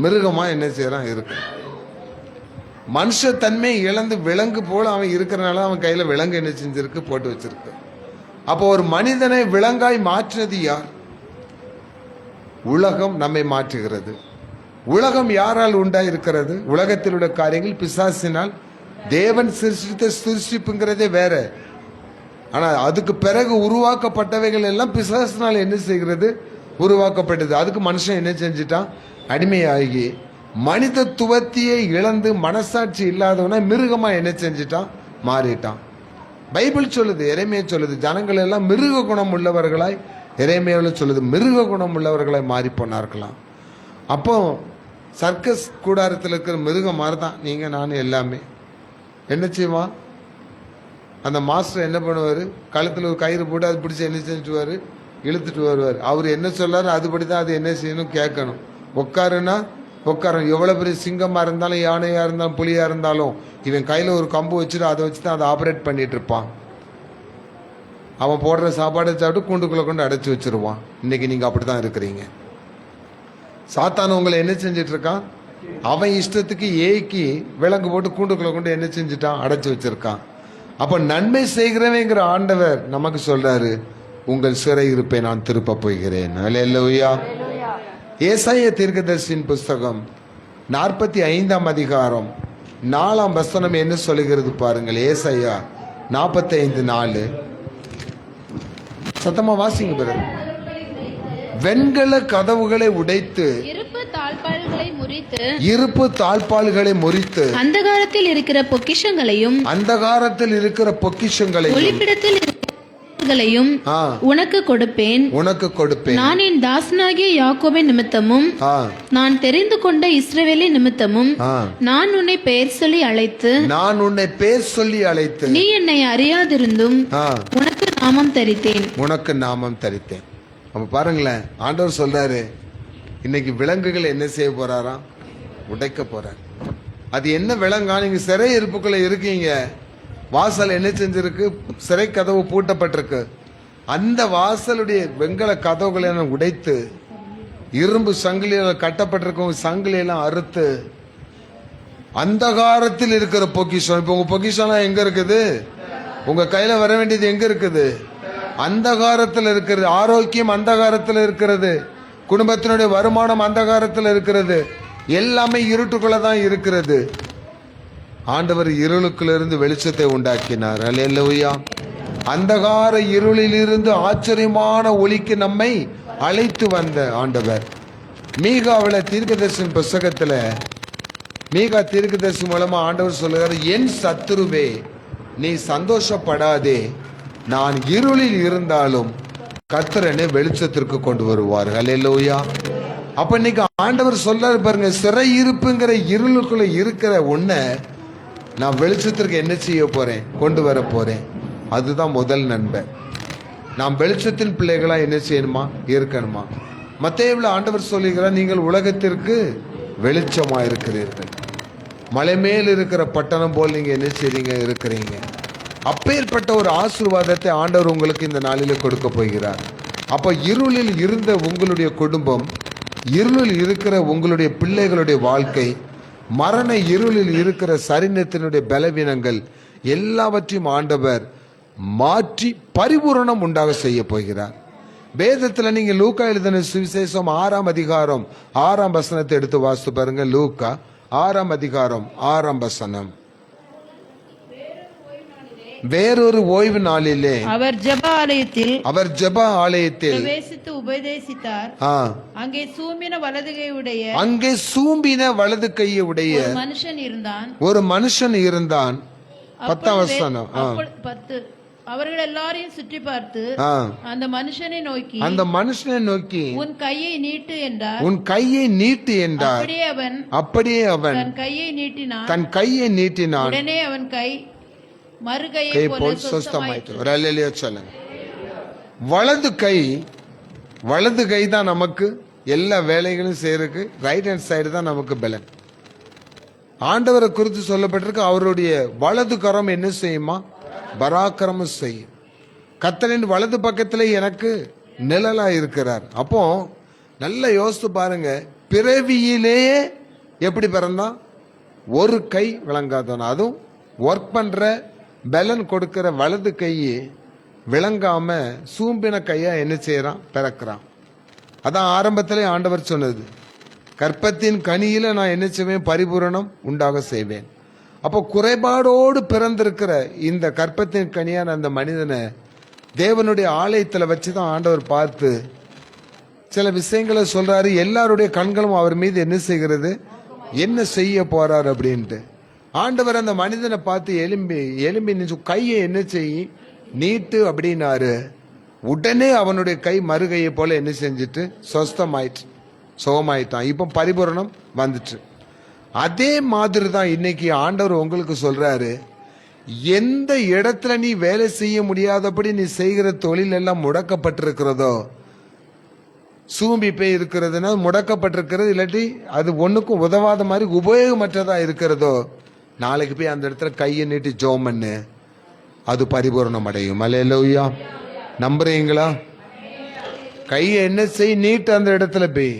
மிருகமா என்ன செய்யறான் இருக்கிறான். மனுஷ தன்மை இழந்து விலங்கு போல அவன் இருக்கிறனால அவன் கையில விலங்கு என்ன செஞ்சிருக்கு, போட்டு வச்சிருக்கு. அப்போ ஒரு மனிதனை விலங்காய் மாற்றினது யார்? உலகம் நம்மை மாற்றுகிறது. உலகம் யாரால் உண்டாயிருக்கிறது? உலகத்தில் உள்ள காரியங்கள் பிசாசினால். தேவன் சிருஷ்டித்த சிருஷ்டிப்புங்கிறதே வேற. ஆனா அதுக்கு பிறகு உருவாக்கப்பட்டவைகள் எல்லாம் பிசாசினால் என்ன செய்கிறது, உருவாக்கப்பட்டது. அதுக்கு மனுஷன் என்ன செஞ்சிட்டான், அடிமையாகி மனிதத்துவத்தையே இழந்து மனசாட்சி இல்லாதவன மிருகமா என்ன செஞ்சிட்டான், மாறிட்டான். பைபிள் சொல்லுது, எரேமியா சொல்லுது, ஜனங்கள் எல்லாம் மிருக குணம் உள்ளவர்களாய், எரேமியாவில் சொல்லுது மிருக குணம் உள்ளவர்களாய் மாறி போனார்களாம். அப்போ சர்க்கஸ் கூடாரத்தில் இருக்கிற மிருகம் மாதிரி தான் நீங்க நான் எல்லாமே. என்ன செய்வான் அந்த மாஸ்டர், என்ன பண்ணுவார், கழுத்தில் ஒரு கயிறு போட்டு அது பிடிச்சி என்ன செஞ்சுவார், இழுத்துட்டு வருவார். அவர் என்ன சொல்லாரு அதுபடி தான் அது என்ன செய்யணும், கேட்கணும். உட்காருன்னா உட்காரணும். எவ்வளோ பெரிய சிங்கமாக இருந்தாலும் யானையாக இருந்தாலும் புலியாக இருந்தாலும் இவன் கையில் ஒரு கம்பு வச்சுட்டு அதை வச்சு தான் அதை ஆப்ரேட் பண்ணிட்டு இருப்பான். அவன் போடுற சாப்பாடை சாப்பிட்டு கூண்டுக்குள்ளே கொண்டு அடைச்சி வச்சிருவான். இன்னைக்கு நீங்கள் அப்படி தான் இருக்கிறீங்க. சாத்தான உங்களை என்ன செஞ்சிட்டு இருக்கான், அவன் இஷ்டத்துக்கு ஏக்கி விலங்கு போட்டு கூண்டுக்குள்ளே கொண்டு என்ன செஞ்சுட்டான், அடைச்சி வச்சிருக்கான். அப்போ நன்மை செய்கிறவங்கிற ஆண்டவர் நமக்கு சொல்றாரு, உங்கள் சிறை இருப்பை நான் திருப்ப போகிறேன். அல்லேலூயா. ஏசாயா தீர்க்கதரிசியின் புஸ்தகம் 45ஆம் அதிகாரம் 4ஆம் வசனம் என்ன சொல்லுகிறது பாருங்கள். ஏசாயா 45:4. சத்தமா வாசிங்க பிறகு. வெண்கல கதவுகளை உடைத்து இருப்பு தாழ்பால்களை முறித்து அந்தகாரத்தில் இருக்கிற பொக்கிஷங்களையும் ஒளிப்பிடத்தில் உனக்கு கொடுப்பேன். நான் என் தாசனாகிய யாக்கோபின் நிமித்தமும் நான் தெரிந்து கொண்ட இஸ்ரவேலின் நிமித்தமும் நான் உன்னை பெயர் சொல்லி அழைத்து நீ என்னை அறியாதிருந்தும் உனக்கு நாமம் தரித்தேன். அப்ப பாருங்களேன், ஆண்டவர் சொல்றாரு இன்னைக்கு விலங்குகள் என்ன செய்ய போறாராம், உடைக்க போறார். அது என்ன விலங்கா, நீங்க சிறை இருப்புக்குள்ள இருக்கீங்க, வாசல் என்ன செஞ்சிருக்கு, சிறை கதவு பூட்டப்பட்டிருக்கு. அந்த வாசலுடைய வெண்கல கதவுகளை உடைத்து இரும்பு சங்கிலியால் கட்டப்பட்டிருக்க சங்கிலியெல்லாம் அறுத்து அந்தகாரத்தில் இருக்கிற பொக்கிஷம். இப்ப உங்க பொக்கிஷம் எங்க இருக்குது, உங்க கையில வர வேண்டியது எங்க இருக்குது, அந்தகாரத்தில் இருக்கிறது. ஆரோக்கியம் அந்தகாரத்தில் இருக்கிறது, குடும்பத்தினுடைய வருமானம் அந்தகாரத்தில் இருக்கிறது, எல்லாமே இருட்டுக்குள்ள தான் இருக்கிறது. ஆண்டவர் இருளுக்குள்ளிருந்து வெளிச்சத்தை உண்டாக்கினார். அல்லேலூயா. அந்தகார இருளில் இருந்து ஆச்சரியமான ஒளிக்கு நம்மை அழைத்து வந்த ஆண்டவர். மீகாவில தீர்க்கதரிசி புஸ்தகத்துல மீகா தீர்க்கதரிசி மூலமா ஆண்டவர் சொல்லுகிறார், என் சத்துருவே நீ சந்தோஷப்படாதே, நான் இருளில் இருந்தாலும் கர்த்தர் என்னை வெளிச்சத்திற்கு கொண்டு வருவார். அல்லேலூயா. அப்ப இன்னைக்கு ஆண்டவர் சொல்றாரு பாருங்க, சிறை இருப்புங்கிற இருளுக்குள்ள இருக்கிற உன்னை நான் வெளிச்சத்திற்கு என்ன செய்ய போறேன், கொண்டு வர போறேன். அதுதான் முதல் நண்பன். நாம் வெளிச்சத்தின் பிள்ளைகளா என்ன செய்யணுமா, இருக்கணுமா. மத்தேயுவில் ஆண்டவர் சொல்லுகிறார், நீங்கள் உலகத்திற்கு வெளிச்சமா இருக்கிறீர்கள். மலை மேல் இருக்கிற பட்டணம் போல் நீங்க என்ன செய்றீங்க, இருக்கிறீங்க. அப்பேற்பட்ட ஒரு ஆசீர்வாதத்தை ஆண்டவர் உங்களுக்கு இந்த நாளில் கொடுக்க போகிறார். அப்ப இருளில் இருந்த உங்களுடைய குடும்பம், இருளில் இருக்கிற உங்களுடைய பிள்ளைகளுடைய வாழ்க்கை, மரண இருளில் இருக்கிற சரீரத்தினுடைய பலவீனங்கள் எல்லாவற்றையும் ஆண்டவர் மாற்றி பரிபூரணம் உண்டாக செய்ய போகிறார். வேதத்துல நீங்க லூக்கா எழுதின சுவிசேஷம் 6ஆம் அதிகாரம் 6ஆம் வசனத்தை எடுத்து வாசித்து பாருங்க. லூக்கா 6ஆம் அதிகாரம் 6ஆம் வசனம். வேறொரு ஓய்வு நாளிலே அவர் ஜெப ஆலயத்தில் பிரவேசித்து உபதேசித்தார். அங்கே சூம்பின வலது கையுடைய ஒரு மனுஷன் இருந்தான். 10ஆம் வசனம். அவர்கள் எல்லாரையும் சுற்றி பார்த்து அந்த மனுஷனை நோக்கி உன் கையை நீட்டு என்றார். அப்படியே அவன் தன் கையை நீட்டினான். உடனே அவன் கை மறுகையை போல் சொஸ்தமாயிற்று. வலது கை தான் நமக்கு எல்லா வேலைகளும் செய்யறதுக்கு. ரைட் ஹேண்ட் சைடு தான் நமக்கு பலன். ஆண்டவரை குறித்து சொல்லப்பட்டிருக்கு, அவருடைய வலது கரம் என்ன செய்யுமா, பராக்கிரமம் செய்யும். கர்த்தரின் வலது பக்கத்தில் எனக்கு நிழலா இருக்கிறார். அப்போ நல்லா யோசித்து பாருங்க, பிறவியிலேயே எப்படி பிறந்தான்? ஒரு கை விளங்காதவன், அதுவும் ஒர்க் பண்ற பலன் கொடுக்கிற வலது கை விளங்காம சூம்பின கையா என்ன செய்யறான்? பிறக்கிறான். அதான் ஆரம்பத்திலே ஆண்டவர் சொன்னது, கற்பத்தின் கனியில நான் என்ன செய்வேன்? பரிபூரணம் உண்டாக செய்வேன். அப்போ குறைபாடோடு பிறந்திருக்கிற இந்த கற்பத்தின் கனியான அந்த மனிதனை தேவனுடைய ஆலயத்தில் வச்சுதான் ஆண்டவர் பார்த்து சில விஷயங்களை சொல்றாரு. எல்லாருடைய கண்களும் அவர் மீது என்ன செய்கிறது? என்ன செய்ய போறார் அப்படின்ட்டு. ஆண்டவர் அந்த மனிதனை பார்த்து எலும்பி நின்று கையை என்ன செய்ய நீட்டு அப்படின்னாரு. உடனே அவனுடைய கை மறுகையை போல என்ன செஞ்சுட்டு சுகமாயிட்டான். இப்போ பரிபூரணம் வந்துட்டு. அதே மாதிரி தான் இன்னைக்கு ஆண்டவர் உங்களுக்கு சொல்றாரு, எந்த இடத்துல நீ வேலை செய்ய முடியாதபடி நீ செய்கிற தொழில் எல்லாம் முடக்கப்பட்டிருக்கிறதோ, சூம்பி போய் இருக்கிறதுனா முடக்கப்பட்டிருக்கிறது, இல்லாட்டி அது ஒண்ணுக்கும் உதவாத மாதிரி உபயோகமற்றதா இருக்கிறதோ, நாளைக்கு போய் அந்த இடத்துல கையை நீட்டி ஜெபம் பண்ணு, அது பரிபூரணம் அடையும். அல்லேலூயா. நம்புறீங்களா? கையை என்ன செய்? நீட்டு அந்த இடத்துல போய்.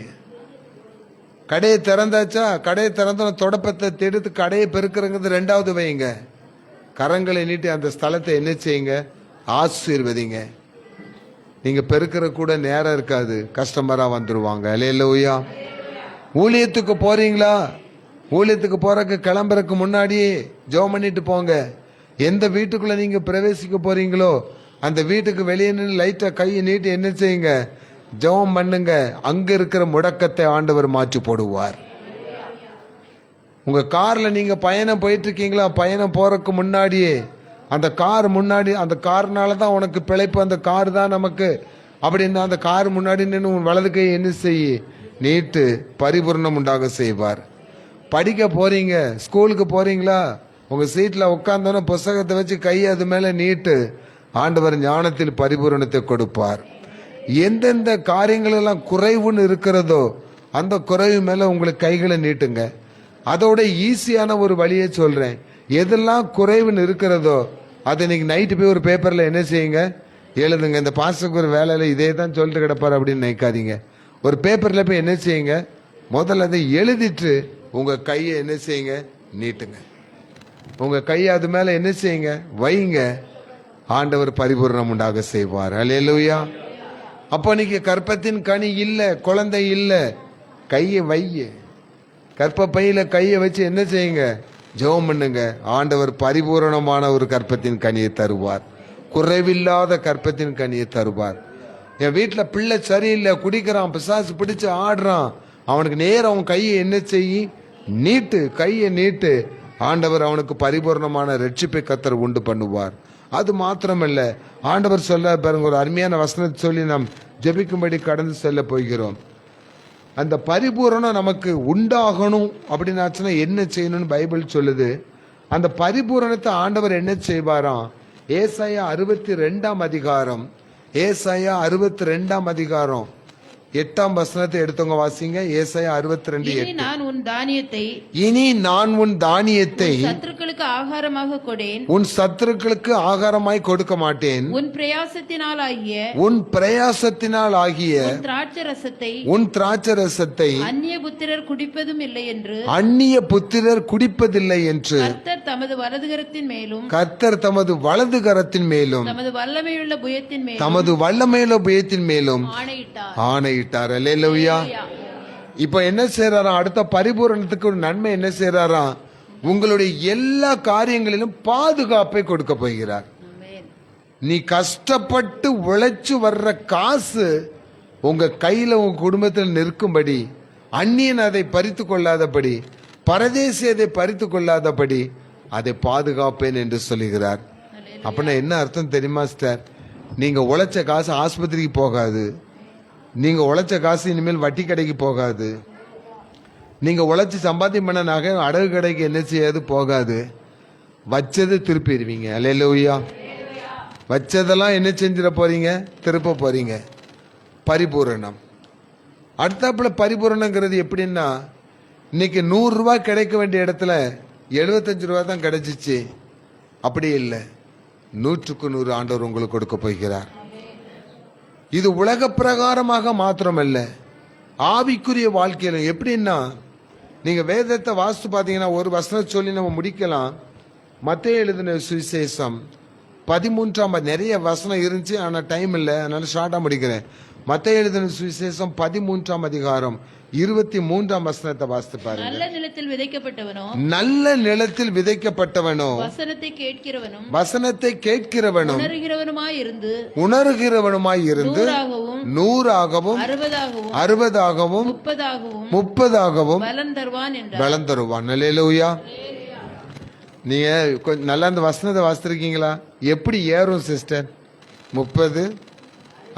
கடையை திறந்தாச்சா? கடையை திறந்த தொடப்பத்தை எடுத்து கடையை பெருக்கிறங்கிறது ரெண்டாவது வைங்க. கரங்களை நீட்டி அந்த ஸ்தலத்தை என்ன செய்யுங்க? ஆசீர்வதிங்க. நீங்க பெருக்கிற கூட நேரம் இருக்காது, கஸ்டமரா வந்துருவாங்க. அல்லேலூயா. ஊழியத்துக்கு போறீங்களா? ஊழியத்துக்கு போறக்கு கிளம்புறதுக்கு முன்னாடியே ஜெபம் பண்ணிட்டு போங்க. எந்த வீட்டுக்குள்ள நீங்க பிரவேசிக்க போறீங்களோ அந்த வீட்டுக்கு வெளியே நின்று லைட்டா கையை நீட்டி என்ன செய்யுங்க? ஜெபம் பண்ணுங்க. அங்க இருக்கிற முடக்கத்தை ஆண்டவர் மாற்றி போடுவார். உங்க கார்ல நீங்க பயணம் போயிட்டு இருக்கீங்களா? பயணம் போறதுக்கு முன்னாடியே அந்த கார் முன்னாடி, அந்த கார்னால தான் உனக்கு பிழைப்பு, அந்த கார் தான் நமக்கு அப்படின்னு அந்த கார் முன்னாடி நின்று உன் வலது கை என்ன செய்ய நீட்டு, பரிபூர்ணம் உண்டாக செய்வார். படிக்க போறீங்க, ஸ்கூலுக்கு போறீங்களா? உங்க சீட்ல உட்கார்ந்தோன்னு புஸ்தகத்தை வச்சு கையை அது மேல நீட்டு, ஆண்டவர் ஞானத்தில் பரிபூரணத்தை கொடுப்பார். எந்தெந்த காரியங்கள் எல்லாம் குறைவுன்னு இருக்கிறதோ அந்த குறைவு மேல உங்களுக்கு கைகளை நீட்டுங்க. அதோட ஈஸியான ஒரு வழியை சொல்றேன். எதெல்லாம் குறைவுன்னு இருக்கிறதோ அதை இன்னைக்கு நைட்டு போய் ஒரு பேப்பர்ல என்ன செய்யுங்க? எழுதுங்க. இந்த பாஸ்டருக்கு ஒரு வேலையில இதே தான் சொல்லிட்டு கிடப்பார் அப்படின்னு நினைக்காதீங்க. ஒரு பேப்பர்ல போய் என்ன செய்யுங்க? முதல்ல அதை எழுதிட்டு உங்க கையை என்ன செய்யுங்க? நீட்டுங்க. உங்க கையை அது மேல என்ன செய்யுங்க? வைங்க. ஆண்டவர் பரிபூர்ணம் உண்டாக செய்வார். அல்லேலூயா. அப்போ நீங்க கற்பத்தின் கனி இல்ல, குழந்தை இல்ல, கையை வைய, கற்ப பையில கையை வச்சு என்ன செய்யுங்க? ஜெபம் பண்ணுங்க. ஆண்டவர் பரிபூரணமான ஒரு கற்பத்தின் கனியை தருவார். குறைவில்லாத கற்பத்தின் கனியை தருவார். என் வீட்டுல பிள்ளை சரியில்லை, குடிக்கிறான், பிசாசு பிடிச்சு ஆடுறான், அவனுக்கு நேரம் அவன் கையை என்ன செய்ய? நீட்டு, கையை நீட்டு. ஆண்டவர் அவனுக்கு பரிபூர்ணமான ரட்சிப்பை கர்த்தர் உண்டு பண்ணுவார். அது மாத்திரமல்ல, ஆண்டவர் சொல்ல பாருங்க, ஒரு அருமையான வசனத்தை சொல்லி நாம் ஜெபிக்கும்படி கடந்து செல்ல போகிறோம். அந்த பரிபூரணம் நமக்கு உண்டாகணும் அப்படின்னாச்சுன்னா என்ன செய்யணும்னு பைபிள் சொல்லுது. அந்த பரிபூரணத்தை ஆண்டவர் என்ன செய்வாராம்? ஏசாயா 62 அதிகாரம், ஏசாயா 62 அதிகாரம் 8 வசனத்தை எடுத்தவங்க வாசிங்க. ஏசாயா 62:8. இனி நான் உன் தானியத்தை சத்துருக்களுக்கு ஆகாரமாக கொடேன், உன் சத்துருக்களுக்கு ஆகாரமாய் கொடுக்க மாட்டேன். உன் பிரயாசத்தினால் ஆகிய உன் திராட்சரசத்தை அந்நிய புத்திரர் குடிப்பதில்லை என்று கர்த்தர் தமது வலதுகரத்தின் மேலும் வலது கரத்தின் மேலும் தமது வல்லமையுள்ள புயத்தின் மேலும் ஆணையிட்டார். அல்லேலூயா. இப்ப என்ன செய்யறாராம்? அடுத்த பரிபூரணத்துக்கு ஒரு நன்மை என்ன செய்யறாராம்? உங்களுடைய எல்லா காரியங்களிலும் பாதுகாப்பை கொடுக்க போகிறார். நீ கஷ்டப்பட்டு உழைச்சு வர்ற காசு உங்க கையில உங்க குடும்பத்தில் நிற்கும்படி, அந்நியன் அதை பறித்து கொள்ளாதபடி, பரதேசி அதை பறித்து கொள்ளாதபடி அதை பாதுகாப்பேன் என்று சொல்லுகிறார். அப்படின்னா என்ன அர்த்தம் தெரியுமா சார்? நீங்க உழைச்ச காசு ஆஸ்பத்திரிக்கு போகாது, நீங்க உழைச்ச காசு இனிமேல் வட்டி கடைக்கு போகாது, நீங்க உழைச்சி சம்பாத்தியம் பண்ண நகை அடகு கடைக்கு என்ன செய்யாது? போகாது. வச்சது திருப்பிடுவீங்க. அல்லேலூயா. வச்சதெல்லாம் என்ன செஞ்சிட போறீங்க? திருப்ப போறீங்க. பரிபூரணம். அடுத்தாப்புல பரிபூரணங்கிறது எப்படின்னா, இன்னைக்கு 100 ரூபாய் கிடைக்க வேண்டிய இடத்துல 75 ரூபாய் தான் கிடைச்சிச்சு. அப்படி இல்லை, 100க்கு 100 ஆண்டவர் உங்களுக்கு கொடுக்க போகிறார். இது உலக பிரகாரமாக மாத்திரமல்ல, ஆவிக்குரிய வாழ்க்கையில. எப்படின்னா, நீங்க வேதத்தை வாசித்து பார்த்தீங்கன்னா ஒரு வசனம் சொல்லி நம்ம முடிக்கலாம். மத்தேயு எழுதின சுவிசேஷம் 13 நிறைய வசனம் இருந்துச்சு, ஆனா டைம் இல்லை, அதனால ஷார்ட்டா முடிக்கிறேன். மத்தேயு எழுதின சுவிசேஷம் 13 அதிகாரம் 23 வசனத்தை வாசித்து பாருங்க. நல்ல நிலத்தில் விதைக்கப்பட்டவனோ, நல்ல நிலத்தில் விதைக்கப்பட்டவனோ, வசனத்தை கேட்கிறவனும் உணர்கிறவனுமாய் இருந்து 100ஆகவும் 60ஆகவும் 30ஆகவும் பலன் தருவான். அல்லேலூயா. நீங்க கொஞ்சம் நல்லா அந்த வசனத்தை வாசித்திருக்கீங்களா? எப்படி ஏறும் சிஸ்டர்? 30,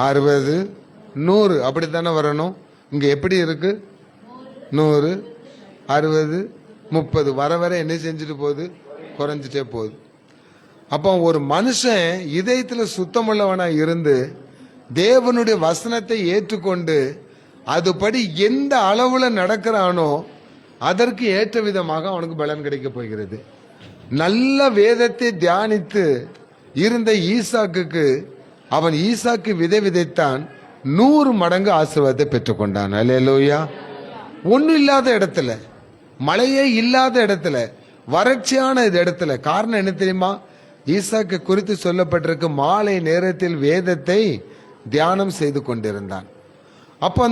60, 100 அப்படித்தானே வரணும். இங்க எப்படி இருக்கு? 100, 60, 30 வர வர என்ன செஞ்சுட்டு போகுது? குறைஞ்சிட்டே போகுது. அப்போ ஒரு மனுஷன் இதயத்துல சுத்தமுள்ளவனா இருந்து தேவனுடைய வசனத்தை ஏற்றுக்கொண்டு அதுபடி எந்த அளவுல நடக்கிறானோ அதற்கு ஏற்ற விதமாக அவனுக்கு பலன் கிடைக்க போகிறது. நல்ல வேதத்தை தியானித்து இருந்த ஈசாக்குக்கு அவன் ஈசாக்கு விதை விதைத்தான், 100 மடங்கு ஆசீர்வாதத்தை பெற்றுக்கொண்டான். அல்லேலூயா. ஒன்றும் இல்லாத இடத்துல, மழையே இல்லாத இடத்துல, வறட்சியான இடத்துல. காரணம் என்ன தெரியுமா? ஈசாக்கு குறித்து சொல்லப்பட்டிருக்கு, மாலை நேரத்தில் வேதத்தை தியானம் செய்து கொண்டிருந்தான். அப்போ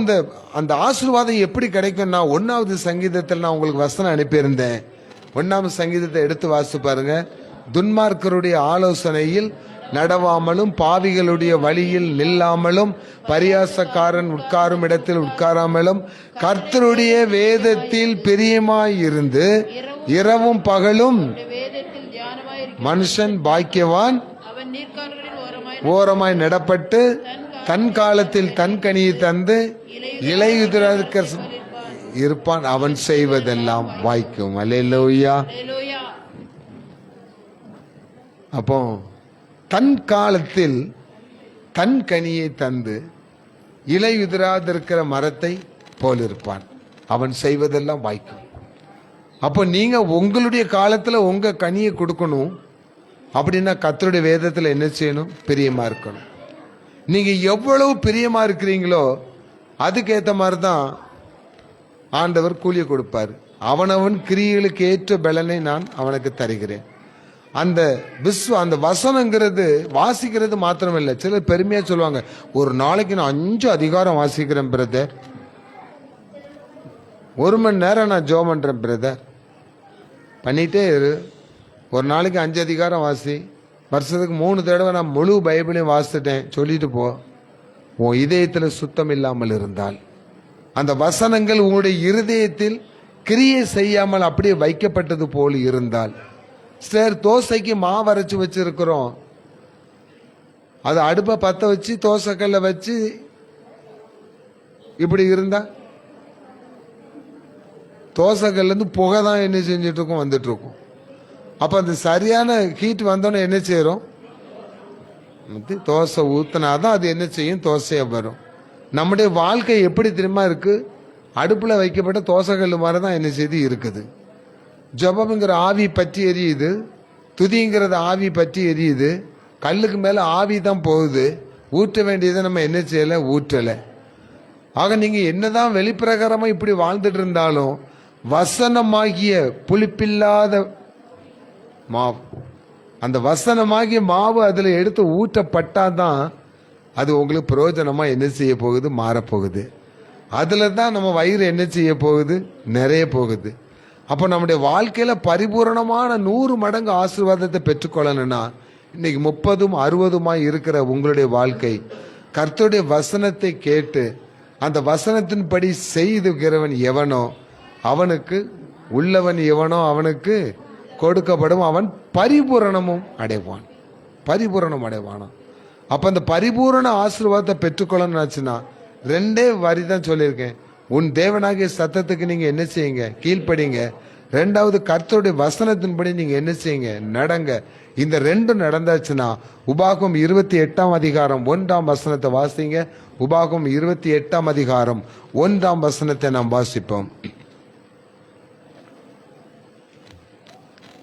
அந்த ஆசீர்வாதம் எப்படி கிடைக்கும்னா, 1வது சங்கீதத்தில் நான் உங்களுக்கு வசனம் அனுப்பியிருந்தேன். 1வது சங்கீதத்தை எடுத்து வாசித்து பாருங்க. துன்மார்க்கருடைய ஆலோசனையில் நடவாமலும் பாவிகளுடைய வழியில் நில்லாமலும் பரியாசக்காரன் உட்காரும் இடத்தில் உட்காராமலும் கர்த்தருடைய வேதத்தில் பிரியமாயிருந்து இரவும் பகலும் மனுஷன் பாக்கியவான், ஓரமாய் நடப்பட்டு தன் காலத்தில் தன் கனியை தந்து இலையுதிராக இருப்பான், அவன் செய்வதெல்லாம் வாய்க்கும். அல்லேலூயா. அப்போ தன் காலத்தில் தன் கனியை தந்து இலையுதிராதிருக்கிற மரத்தை போல் இருப்பான், அவன் செய்வதெல்லாம் வாய்க்கும். அப்போ நீங்க உங்களுடைய காலத்துல உங்க கனியை கொடுக்கணும் அப்படின்னா கர்த்தருடைய வேதத்துல என்ன செய்யணும்? பிரியமா இருக்கணும். நீங்க எவ்வளவு பிரியமா இருக்கிறீங்களோ அதுக்கேற்ற மாதிரி தான் ஆண்டவர் கூலியை கொடுப்பார். அவனவன் கிரியைகளுக்கு ஏற்ற பலனை நான் அவனுக்கு தருகிறேன். அந்த அந்த வசனங்கிறது வாசிக்கிறது மாத்திரம் இல்லை. சிலர் பெருமையா சொல்லுவாங்க, ஒரு நாளைக்கு நான் 5 அதிகாரம் வாசிக்கிறேன் பிரதர், 1 மணி நேரம் நான் ஜெபம் பண்றேன் பிரதர். பண்ணிட்டே இரு. ஒரு நாளைக்கு 5 அதிகாரம் வாசி, வருஷத்துக்கு 3 தடவை நான் முழு பைபிளையும் வாசிட்டேன் சொல்லிட்டு போ. உன் இதயத்துல சுத்தம் இல்லாமல் இருந்தால், அந்த வசனங்கள் உங்களுடைய இருதயத்தில் கிரியை செய்யாமல் அப்படியே வைக்கப்பட்டது போல் இருந்தால், சார் தோசைக்கு மாவு அரைச்சு வச்சிருக்கிறோம், அது அடுப்பை பத்த வச்சு தோசைக்கல்ல வச்சு இப்படி இருந்தா தோசைக்கல்ல இருந்து புகை தான் என்ன செஞ்சுட்டு இருக்கும், வந்துட்டு இருக்கும். அப்ப அந்த சரியான ஹீட் வந்தோன்னு என்ன செய்யறோம்? தோசை ஊத்தினாதான் அது என்ன செய்யும்? தோசையா வரும். நம்முடைய வாழ்க்கை எப்படி தெரியுமா இருக்கு? அடுப்புல வைக்கப்பட்ட தோசைக்கல் மாதிரி தான் என்ன செய்து இருக்குது. ஜபம்ங்கிற ஆவி பற்றி எரியுது, துதிங்கிறது ஆவி பற்றி எரியுது, கல்லுக்கு மேல ஆவி தான் போகுது. ஊற்ற வேண்டியதை நம்ம என்ன செய்யல? ஊற்றல. ஆக நீங்க என்னதான் வெளிப்பிரகாரமா இப்படி வாழ்ந்துட்டு இருந்தாலும் வசனமாகிய புளிப்பில்லாத மாவு, அந்த வசனமாகிய மாவு அதுல எடுத்து ஊற்றப்பட்டாதான் அது உங்களுக்கு பிரயோஜனமா என்ன செய்ய போகுது? மாறப்போகுது. அதுல தான் நம்ம வயிறு என்ன செய்ய போகுது? நிறைய போகுது. அப்போ நம்முடைய வாழ்க்கையில பரிபூரணமான 100 மடங்கு ஆசீர்வாதத்தை பெற்றுக்கொள்ளணும்னா இன்னைக்கு 30, 60 இருக்கிற உங்களுடைய வாழ்க்கை கர்த்தருடைய வசனத்தை கேட்டு அந்த வசனத்தின்படி செய்துகிறவன் எவனோ அவனுக்கு உள்ளவன் எவனோ அவனுக்கு கொடுக்கப்படும், அவன் பரிபூரணமும் அடைவான். பரிபூரணம் அடைவானா? அப்ப அந்த பரிபூரண ஆசீர்வாதத்தை பெற்றுக்கொள்ளணும்னாச்சுன்னா 2 வரி தான் சொல்லியிருக்கேன். உன் தேவனாகிய சத்தத்துக்கு நீங்க என்ன செய்யுங்க? கீழ்ப்படிங்க. 2வது கர்த்தருடைய வசனத்தின்படி நீங்க என்ன செய்யுங்க? நடங்க. இந்த 2 நடந்தாச்சுன்னா உபாகம் 28 அதிகாரம் 1 வசனத்தை வாசிங்க. உபாகம் 28 அதிகாரம் 1 வசனத்தை நாம் வாசிப்போம்.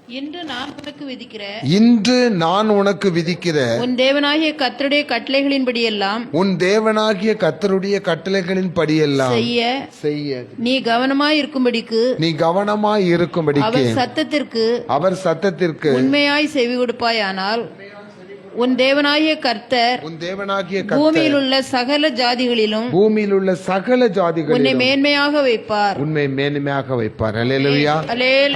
இன்று நான் உனக்கு விதிக்கிற இன்று நான் உனக்கு விதிக்கிற உன் தேவனாகிய கர்த்தருடைய கட்டளைகளின்படியெல்லாம் உன் தேவனாகிய கர்த்தருடைய கட்டளைகளின் படியெல்லாம் செய்ய நீ கவனமாய் இருக்கும்படிக்கு அவர் சத்தத்திற்கு உண்மையாய் செவி கொடுப்பாயானால் உன் தேவனாகிய கர்த்தர் பூமியில் உள்ள சகல ஜாதிகளிலும் உன்னை மேன்மையாக வைப்பார். அல்லேலூயா.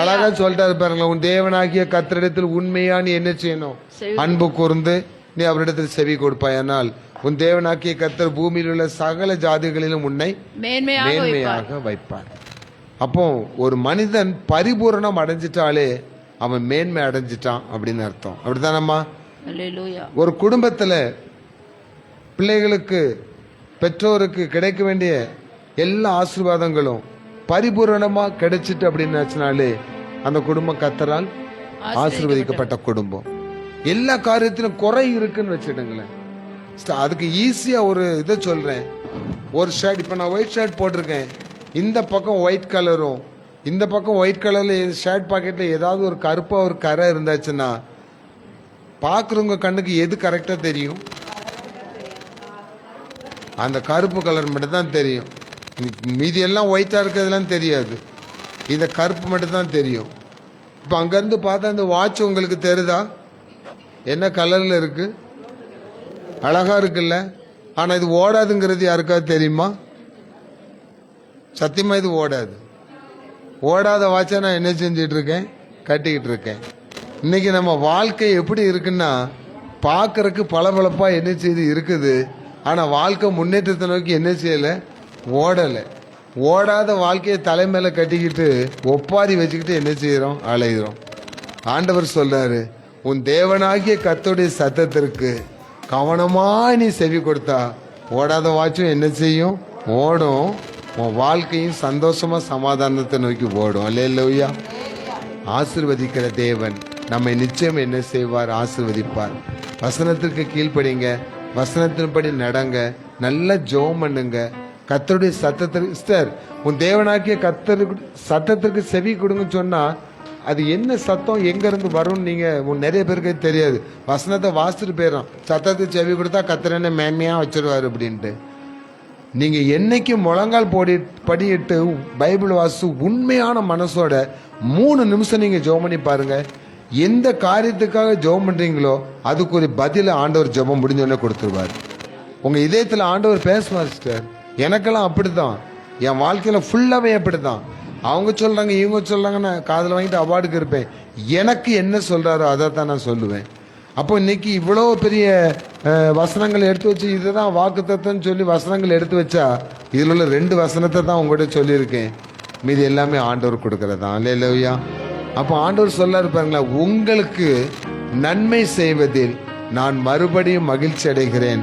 அழகா சொல்லிட்டாரு பாருங்களேன். உன் தேவனாகிய கர்த்தரிடத்தில் உண்மையா நீ என்ன செய்யணும்? அன்பு கூர்ந்து நீ அவரிடத்தில் செவி கொடுப்பாயானால் உன் தேவனாகிய கர்த்தர் பூமியில் உள்ள சகல ஜாதிகளிலும் உன்னை மேன்மையாக வைப்பார். அப்போ ஒரு மனிதன் பரிபூரணம் அடைஞ்சிட்டாலே அவன் மேன்மை அடைஞ்சிட்டான் அப்படின்னு அர்த்தம். அப்படித்தானம்மா? ஒரு குடும்பத்துல பிள்ளைகளுக்கு பெற்றோருக்கு கிடைக்க வேண்டிய எல்லா ஆசீர்வாதங்களும் பரிபூரணமா கிடைச்சிட்டு அப்படின்னு அந்த குடும்பம் கர்த்தரால் ஆசீர்வதிக்கப்பட்ட குடும்பம். எல்லா காரியத்திலும் குறை இருக்குன்னு வச்சுடுங்களேன். அதுக்கு ஈஸியா ஒரு இதை சொல்றேன். ஒரு ஷர்ட், இப்ப நான் ஒயிட் ஷர்ட் போட்டிருக்கேன், இந்த பக்கம் ஒயிட் கலரும் இந்த பக்கம் ஒயிட் கலர்ல ஷர்ட் பாக்கெட்ல ஏதாவது ஒரு கருப்பா ஒரு கரை இருந்தாச்சுன்னா பார்க்குறவங்க கண்ணுக்கு எது கரெக்டாக தெரியும்? அந்த கருப்பு கலர் மட்டும் தான் தெரியும். மீதி எல்லாம் ஒயிட்டாக இருக்கிறதுலாம் தெரியாது. இந்த கருப்பு மட்டும் தான் தெரியும். இப்போ அங்கேருந்து பார்த்தா இந்த வாட்ச் உங்களுக்கு தெரியுதா என்ன கலரில் இருக்கு? அழகா இருக்குல்ல? ஆனால் இது ஓடாதுங்கிறது யாருக்காவது தெரியுமா? சத்தியமாக இது ஓடாது. ஓடாத வாட்சை நான் என்ன செஞ்சிட்டு இருக்கேன்? கட்டிக்கிட்டு இருக்கேன். இன்னைக்கு நம்ம வாழ்க்கை எப்படி இருக்குன்னா பார்க்கறதுக்கு பளபளப்பா என்ன செய்து இருக்குது, ஆனா வாழ்க்கை முன்னேற்றத்தை நோக்கி என்ன செய்யல? ஓடலை. ஓடாத வாழ்க்கையை தலைமையில கட்டிக்கிட்டு ஒப்பாரி வச்சுக்கிட்டு என்ன செய்யறோம்? அலைகிறோம். ஆண்டவர் சொல்றாரு, உன் தேவனாகிய கர்த்தருடைய சத்தத்திற்கு கவனமா நீ செவி கொடுத்தா ஓடாத வாட்சும் என்ன செய்யும்? ஓடும். உன் வாழ்க்கையும் சந்தோஷமா சமாதானத்தை நோக்கி ஓடும். அல்லேலூயா. ஆசீர்வதிக்கிற தேவன் நம்மை நிச்சயம் என்ன செய்வார்? ஆசீர்வதிப்பார். வசனத்திற்கு கீழ்ப்படிங்க, வசனத்தின்படி நடங்க, நல்ல ஜெபம் பண்ணுங்க. கர்த்தருடைய சத்தத்திற்கு உன் தேவனாகிய கர்த்தருக்கு சத்தத்திற்கு செவி கொடுங்கன்னு சொன்னா அது என்ன சத்தம் எங்க இருந்து வரும்னு நீங்க நிறைய பேருக்கு தெரியாது. வசனத்தை வாசிச்சுட்டு போயிடும். சத்தத்துக்கு செவி கொடுத்தா கர்த்தர் என்ன மேன்மையா வச்சிருவாரு அப்படின்ட்டு. நீங்க என்னைக்கு முழங்கால் படியிட்டு பைபிள் வாசி உண்மையான மனசோட 3 நிமிஷம் நீங்க ஜெபம் பண்ணி பாருங்க. எந்த காரியத்துக்காக ஜெபம் பண்றீங்களோ அதுக்கு ஒரு பதில ஆண்டவர் ஜெபம் முடிஞ்சோடனே கொடுத்துருவார். உங்க இதயத்துல ஆண்டவர் பேசுவார். சிஸ்டர், எனக்கெல்லாம் அப்படித்தான். என் வாழ்க்கையில ஃபுல்லாவே அப்படித்தான். அவங்க சொல்றாங்க இவங்க சொல்றாங்க, நான் காதில் வாங்கிட்டு அவார்டுக்கு இருப்பேன். எனக்கு என்ன சொல்றாரோ அதை தான் நான் சொல்லுவேன். அப்போ இன்னைக்கு இவ்வளோ பெரிய வசனங்கள் எடுத்து வச்சு இதுதான் வாக்குத்தத்தம்னு சொல்லி வசனங்கள் எடுத்து வச்சா இதில் உள்ள 2 வசனத்தை தான் உங்கள்கிட்ட சொல்லியிருக்கேன். மீது எல்லாமே ஆண்டவர் கொடுக்கறதான். அல்லேலூயா. அப்போ ஆண்டவர் சொல்லாரு பாருங்களா, உங்களுக்கு நன்மை செய்வதில் நான் மறுபடியும் மகிழ்ச்சி அடைகிறேன்,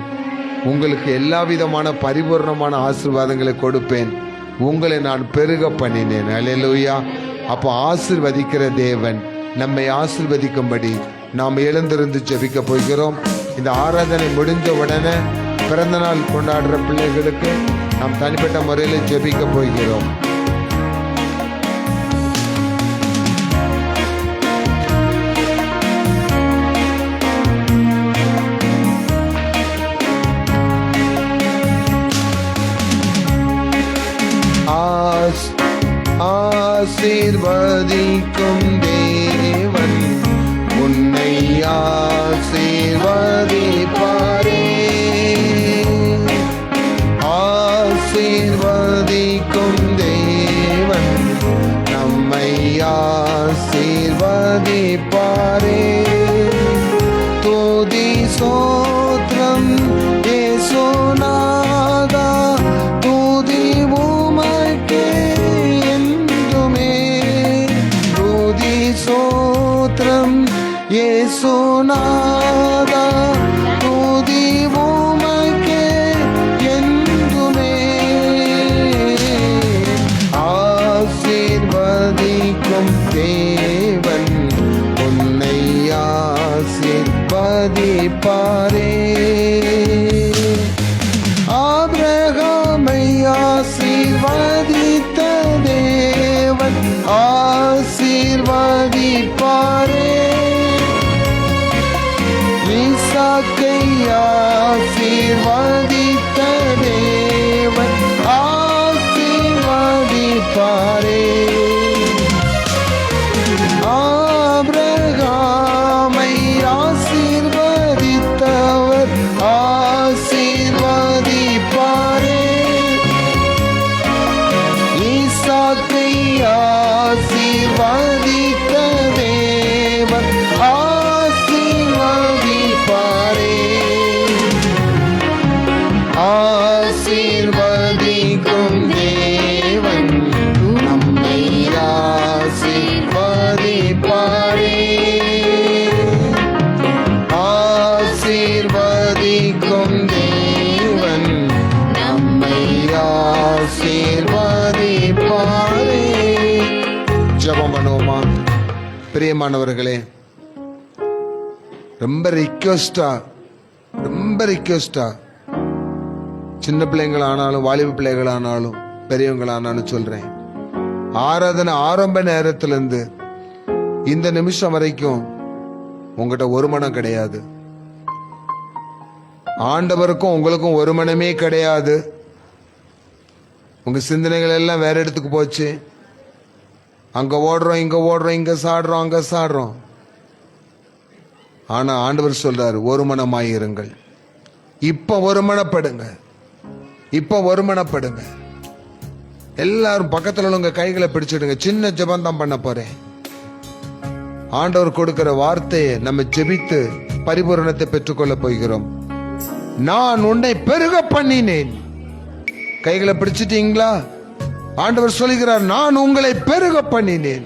உங்களுக்கு எல்லா விதமான பரிபூர்ணமான ஆசீர்வாதங்களை கொடுப்பேன், உங்களை நான் பெருக பண்ணினேன். அல்லேலூயா. அப்போ ஆசீர்வதிக்கிற தேவன் நம்மை ஆசீர்வதிக்கும்படி நாம் எழுந்திருந்து ஜெபிக்க போகிறோம். இந்த ஆராதனை முடிஞ்ச உடனே பிறந்த நாள் கொண்டாடுற பிள்ளைகளுக்கு நாம் தனிப்பட்ட முறையில் ஜெபிக்க போகிறோம். ஆசீர்வதிக்கும் தேவன் உன்னை ஆசீர்வதிப்பாரே. ஆசீர்வதிக்கும் தேவன் நம்மை ஆசீர்வதிப்பாரே. துதி ஸ்தோத்திரம் இயேசுநாதா, துதி உமக்கே என்றுமே. துதி ஸ்தோத்திரம் இயேசுநாதா, துதி உமக்கே என்றுமே. ஆசீர்வதிக்கும் தேவன் உன்னை ஆசீர்வதிப்பாரே. ஆபிரகாமை ஆசீர்வதித்த தேவன் ஆசீர்வதிப்பாரே. பண்ணுவோமா? பிரியமானவர்களே, ரொம்ப ரிக்வெஸ்டா சின்ன பிள்ளைங்களானாலும் வாலிப பிள்ளைகளானாலும் பெரியவங்களானாலும் சொல்றேன், ஆராதனை ஆரம்ப நேரத்திலிருந்து இந்த நிமிஷம் வரைக்கும் உங்ககிட்ட ஒரு மனம் கிடையாது. ஆண்டவருக்கும் உங்களுக்கும் ஒரு மனமே கிடையாது. உங்க சிந்தனைகள் எல்லாம் வேற இடத்துக்கு போச்சு. அங்க ஓடுறோம், இங்க ஓடுறோம், இங்க சாடுறோம், அங்க சாடுறோம். ஆனா ஆண்டவர் சொல்றாரு, ஒரு மனமாயிருங்கள். இப்ப ஒருமனப்படுங்க. எல்லாரும் பக்கத்துல உள்ளவங்க கைகளை பிடிச்சிடுங்க. சின்ன ஜெபம் தான் பண்ண போறேன். ஆண்டவர் கொடுக்கிற வார்த்தையை நம்ம ஜெபித்து பரிபூரணத்தை பெற்றுக்கொள்ள போகிறோம். நான் உன்னை பெருக பண்ணினேன். கைகளை பிடிச்சிட்டீங்களா? ஆண்டவர் சொல்கிறார், நான் உங்களை பெருக பண்ணினேன்.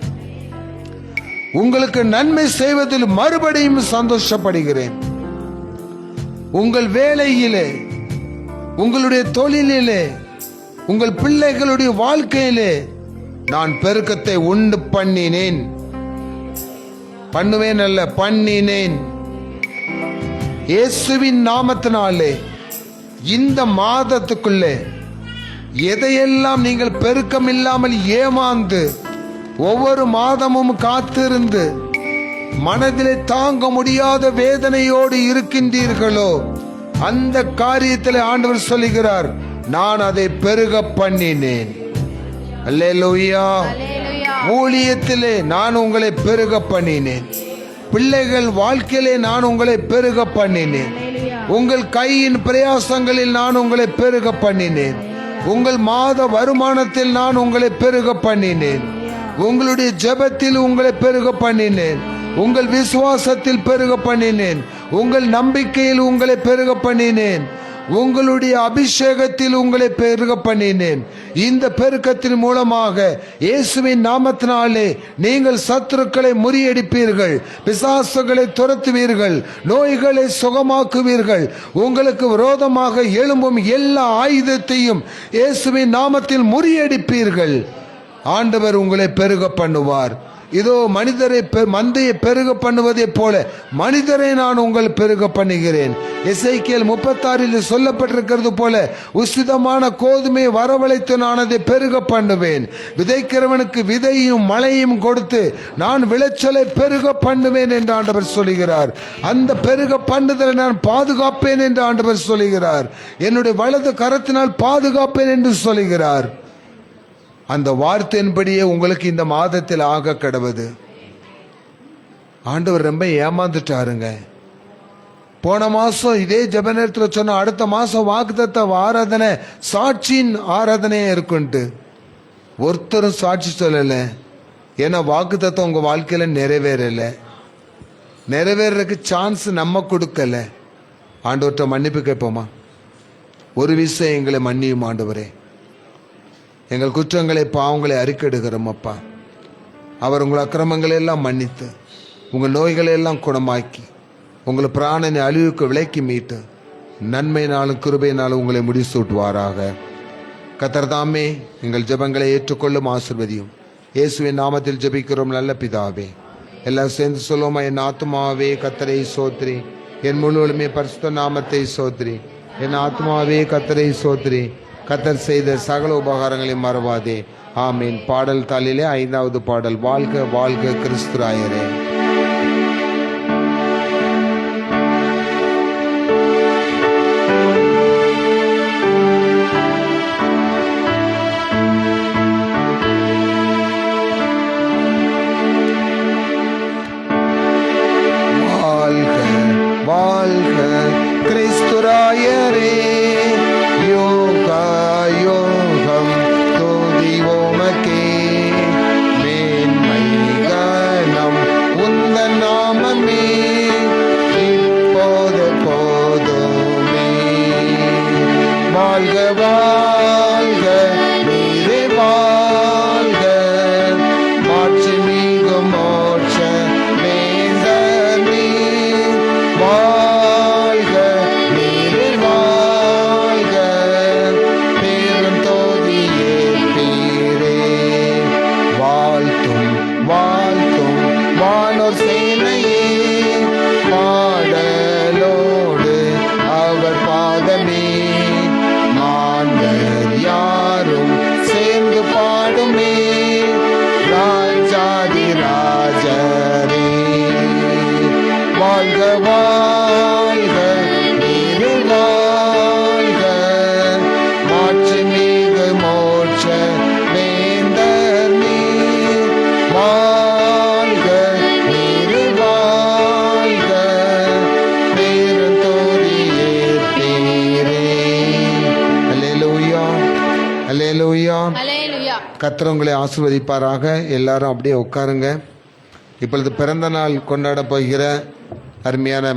உங்களுக்கு நன்மை செய்வதில் மறுபடியும் சந்தோஷப்படுகிறேன். உங்கள் வேலையிலே, உங்களுடைய தொழிலிலே, உங்கள் பிள்ளைகளுடைய வாழ்க்கையிலே நான் பெருக்கத்தை உண்டு பண்ணினேன். பண்ணுவேன் அல்ல, பண்ணினேன். இயேசுவின் நாமத்தினாலே இந்த மாதத்துக்குள்ளே எதையெல்லாம் நீங்கள் பெருக்கம் இல்லாமல் ஏமாந்து ஒவ்வொரு மாதமும் காத்திருந்து மனதிலே தாங்க முடியாத வேதனையோடு இருக்கின்றீர்களோ, அந்த காரியத்தில் ஆண்டவர் சொல்லுகிறார், நான் அதை பெருக பண்ணினேன். அல்லேலூயா. ஊழியத்திலே நான் உங்களை பெருக பண்ணினேன். பிள்ளைகள் வாழ்க்கையிலே நான் உங்களை பெருக பண்ணினேன். உங்கள் கையின் பிரயாசங்களில் நான் உங்களை பெருக பண்ணினேன். உங்கள் மாத வருமானத்தில் நான் உங்களை பெருக பண்ணினேன். உங்களுடைய ஜெபத்தில் உங்களை பெருக பண்ணினேன். உங்கள் விசுவாசத்தில் பெருக பண்ணினேன். உங்கள் நம்பிக்கையில் உங்களை பெருக பண்ணினேன். உங்களுடைய அபிஷேகத்தில் உங்களை பெருக பண்ணினேன். இந்த பெருக்கத்தின் மூலமாக இயேசுவின் நாமத்தினாலே நீங்கள் சத்துருக்களை முறியடிப்பீர்கள், பிசாசுகளை துரத்துவீர்கள், நோய்களை சுகமாக்குவீர்கள். உங்களுக்கு விரோதமாக எழும்பும் எல்லா ஆயுதத்தையும் இயேசுவின் நாமத்தில் முறியடிப்பீர்கள். ஆண்டவர் உங்களை பெருக பண்ணுவார். இதோ மனிதரை மந்தையை பெருக பண்ணுவதை போல மனிதரை நான் உங்கள் பெருக பண்ணுகிறேன். எசேக்கியேல் 36 சொல்லப்பட்டிருக்கிறது போல உசிதமான கோதுமை வரவழைத்து நான் அதை பெருக பண்ணுவேன். விதைக்கிறவனுக்கு விதையும் மழையும் கொடுத்து நான் விளைச்சலை பெருக பண்ணுவேன் என்று ஆண்டவர் சொல்லுகிறார். அந்த பெருக பண்ணுதலை நான் பாதுகாப்பேன் என்று ஆண்டவர் சொல்லுகிறார். என்னுடைய வலது கரத்தினால் பாதுகாப்பேன் என்று சொல்லுகிறார். அந்த வார்த்தையின்படியே உங்களுக்கு இந்த மாதத்தில் ஆக கடவுது. ஆண்டவர் ரொம்ப ஏமாந்துட்டாருங்க. போன மாசம் இதே ஜெப நேரத்தில் சொன்ன அடுத்த மாசம் வாக்குத்தத்த ஆராதனை சாட்சியின் ஆராதனையா இருக்குன்ட்டு ஒருத்தரும் சாட்சி சொல்லல. ஏன்னா வாக்குத்தத்தம் உங்க வாழ்க்கையில நிறைவேறதுக்கு சான்ஸ் நம்ம கொடுக்கல. ஆண்டவர்கிட்ட மன்னிப்பு கேட்போமா? ஒரு விஷயம், எங்களை மன்னியும் ஆண்டவரே. எங்கள் குற்றங்களை பாவங்களை அறிக்கையிடுகிறோம் அப்பா. அவர் உங்கள் அக்கிரமங்களை எல்லாம் மன்னித்து உங்கள் நோய்களை எல்லாம் குணமாக்கி உங்கள் பிராணனை அழிவுக்கு விலக்கி மீட்டு நன்மையினாலும் கிருபையினாலும் உங்களை முடிசூட்டுவாராக. கர்த்தர் தாமே எங்கள் ஜெபங்களை ஏற்றுக்கொள்ளும் ஆசீர்வதியும். இயேசுவின் நாமத்தில் ஜெபிக்கிறோம் நல்ல பிதாவே. எல்லாம் சேர்ந்து சொல்லுவோமா? என் ஆத்மாவே கர்த்தரை சோத்ரி, என் முழுவதுமே பரிசுத்த நாமத்தை சோத்ரி. என் ஆத்மாவே கர்த்தரை சோத்ரி, கர்த்தர் செய்த சகல உபகாரங்களையும் மறவாதே. ஆமீன். பாடல் தாளிலே 5வது பாடல், வாழ்க வாழ்க கிறிஸ்துராயரே. வாழ்க வாழ்க கிறிஸ்துராயரே. யோகம் துதி உமக்கே, மேன்மை கனம் வாழ்க வாழ்க நீரு வாழ்க மாட்சிமிகு மோட்ச வேந்தர் நீர் வாழ்க நீரு வாழ்க பேரந்தோரியே தீரே. அல்லேலூயா அல்லேலூயா. கர்த்தர் உங்களை ஆசீர்வதிப்பாராக. எல்லாரும் அப்படியே உட்காருங்க. இப்பொழுது பிறந்த நாள் கொண்டாட போகிற அருமையான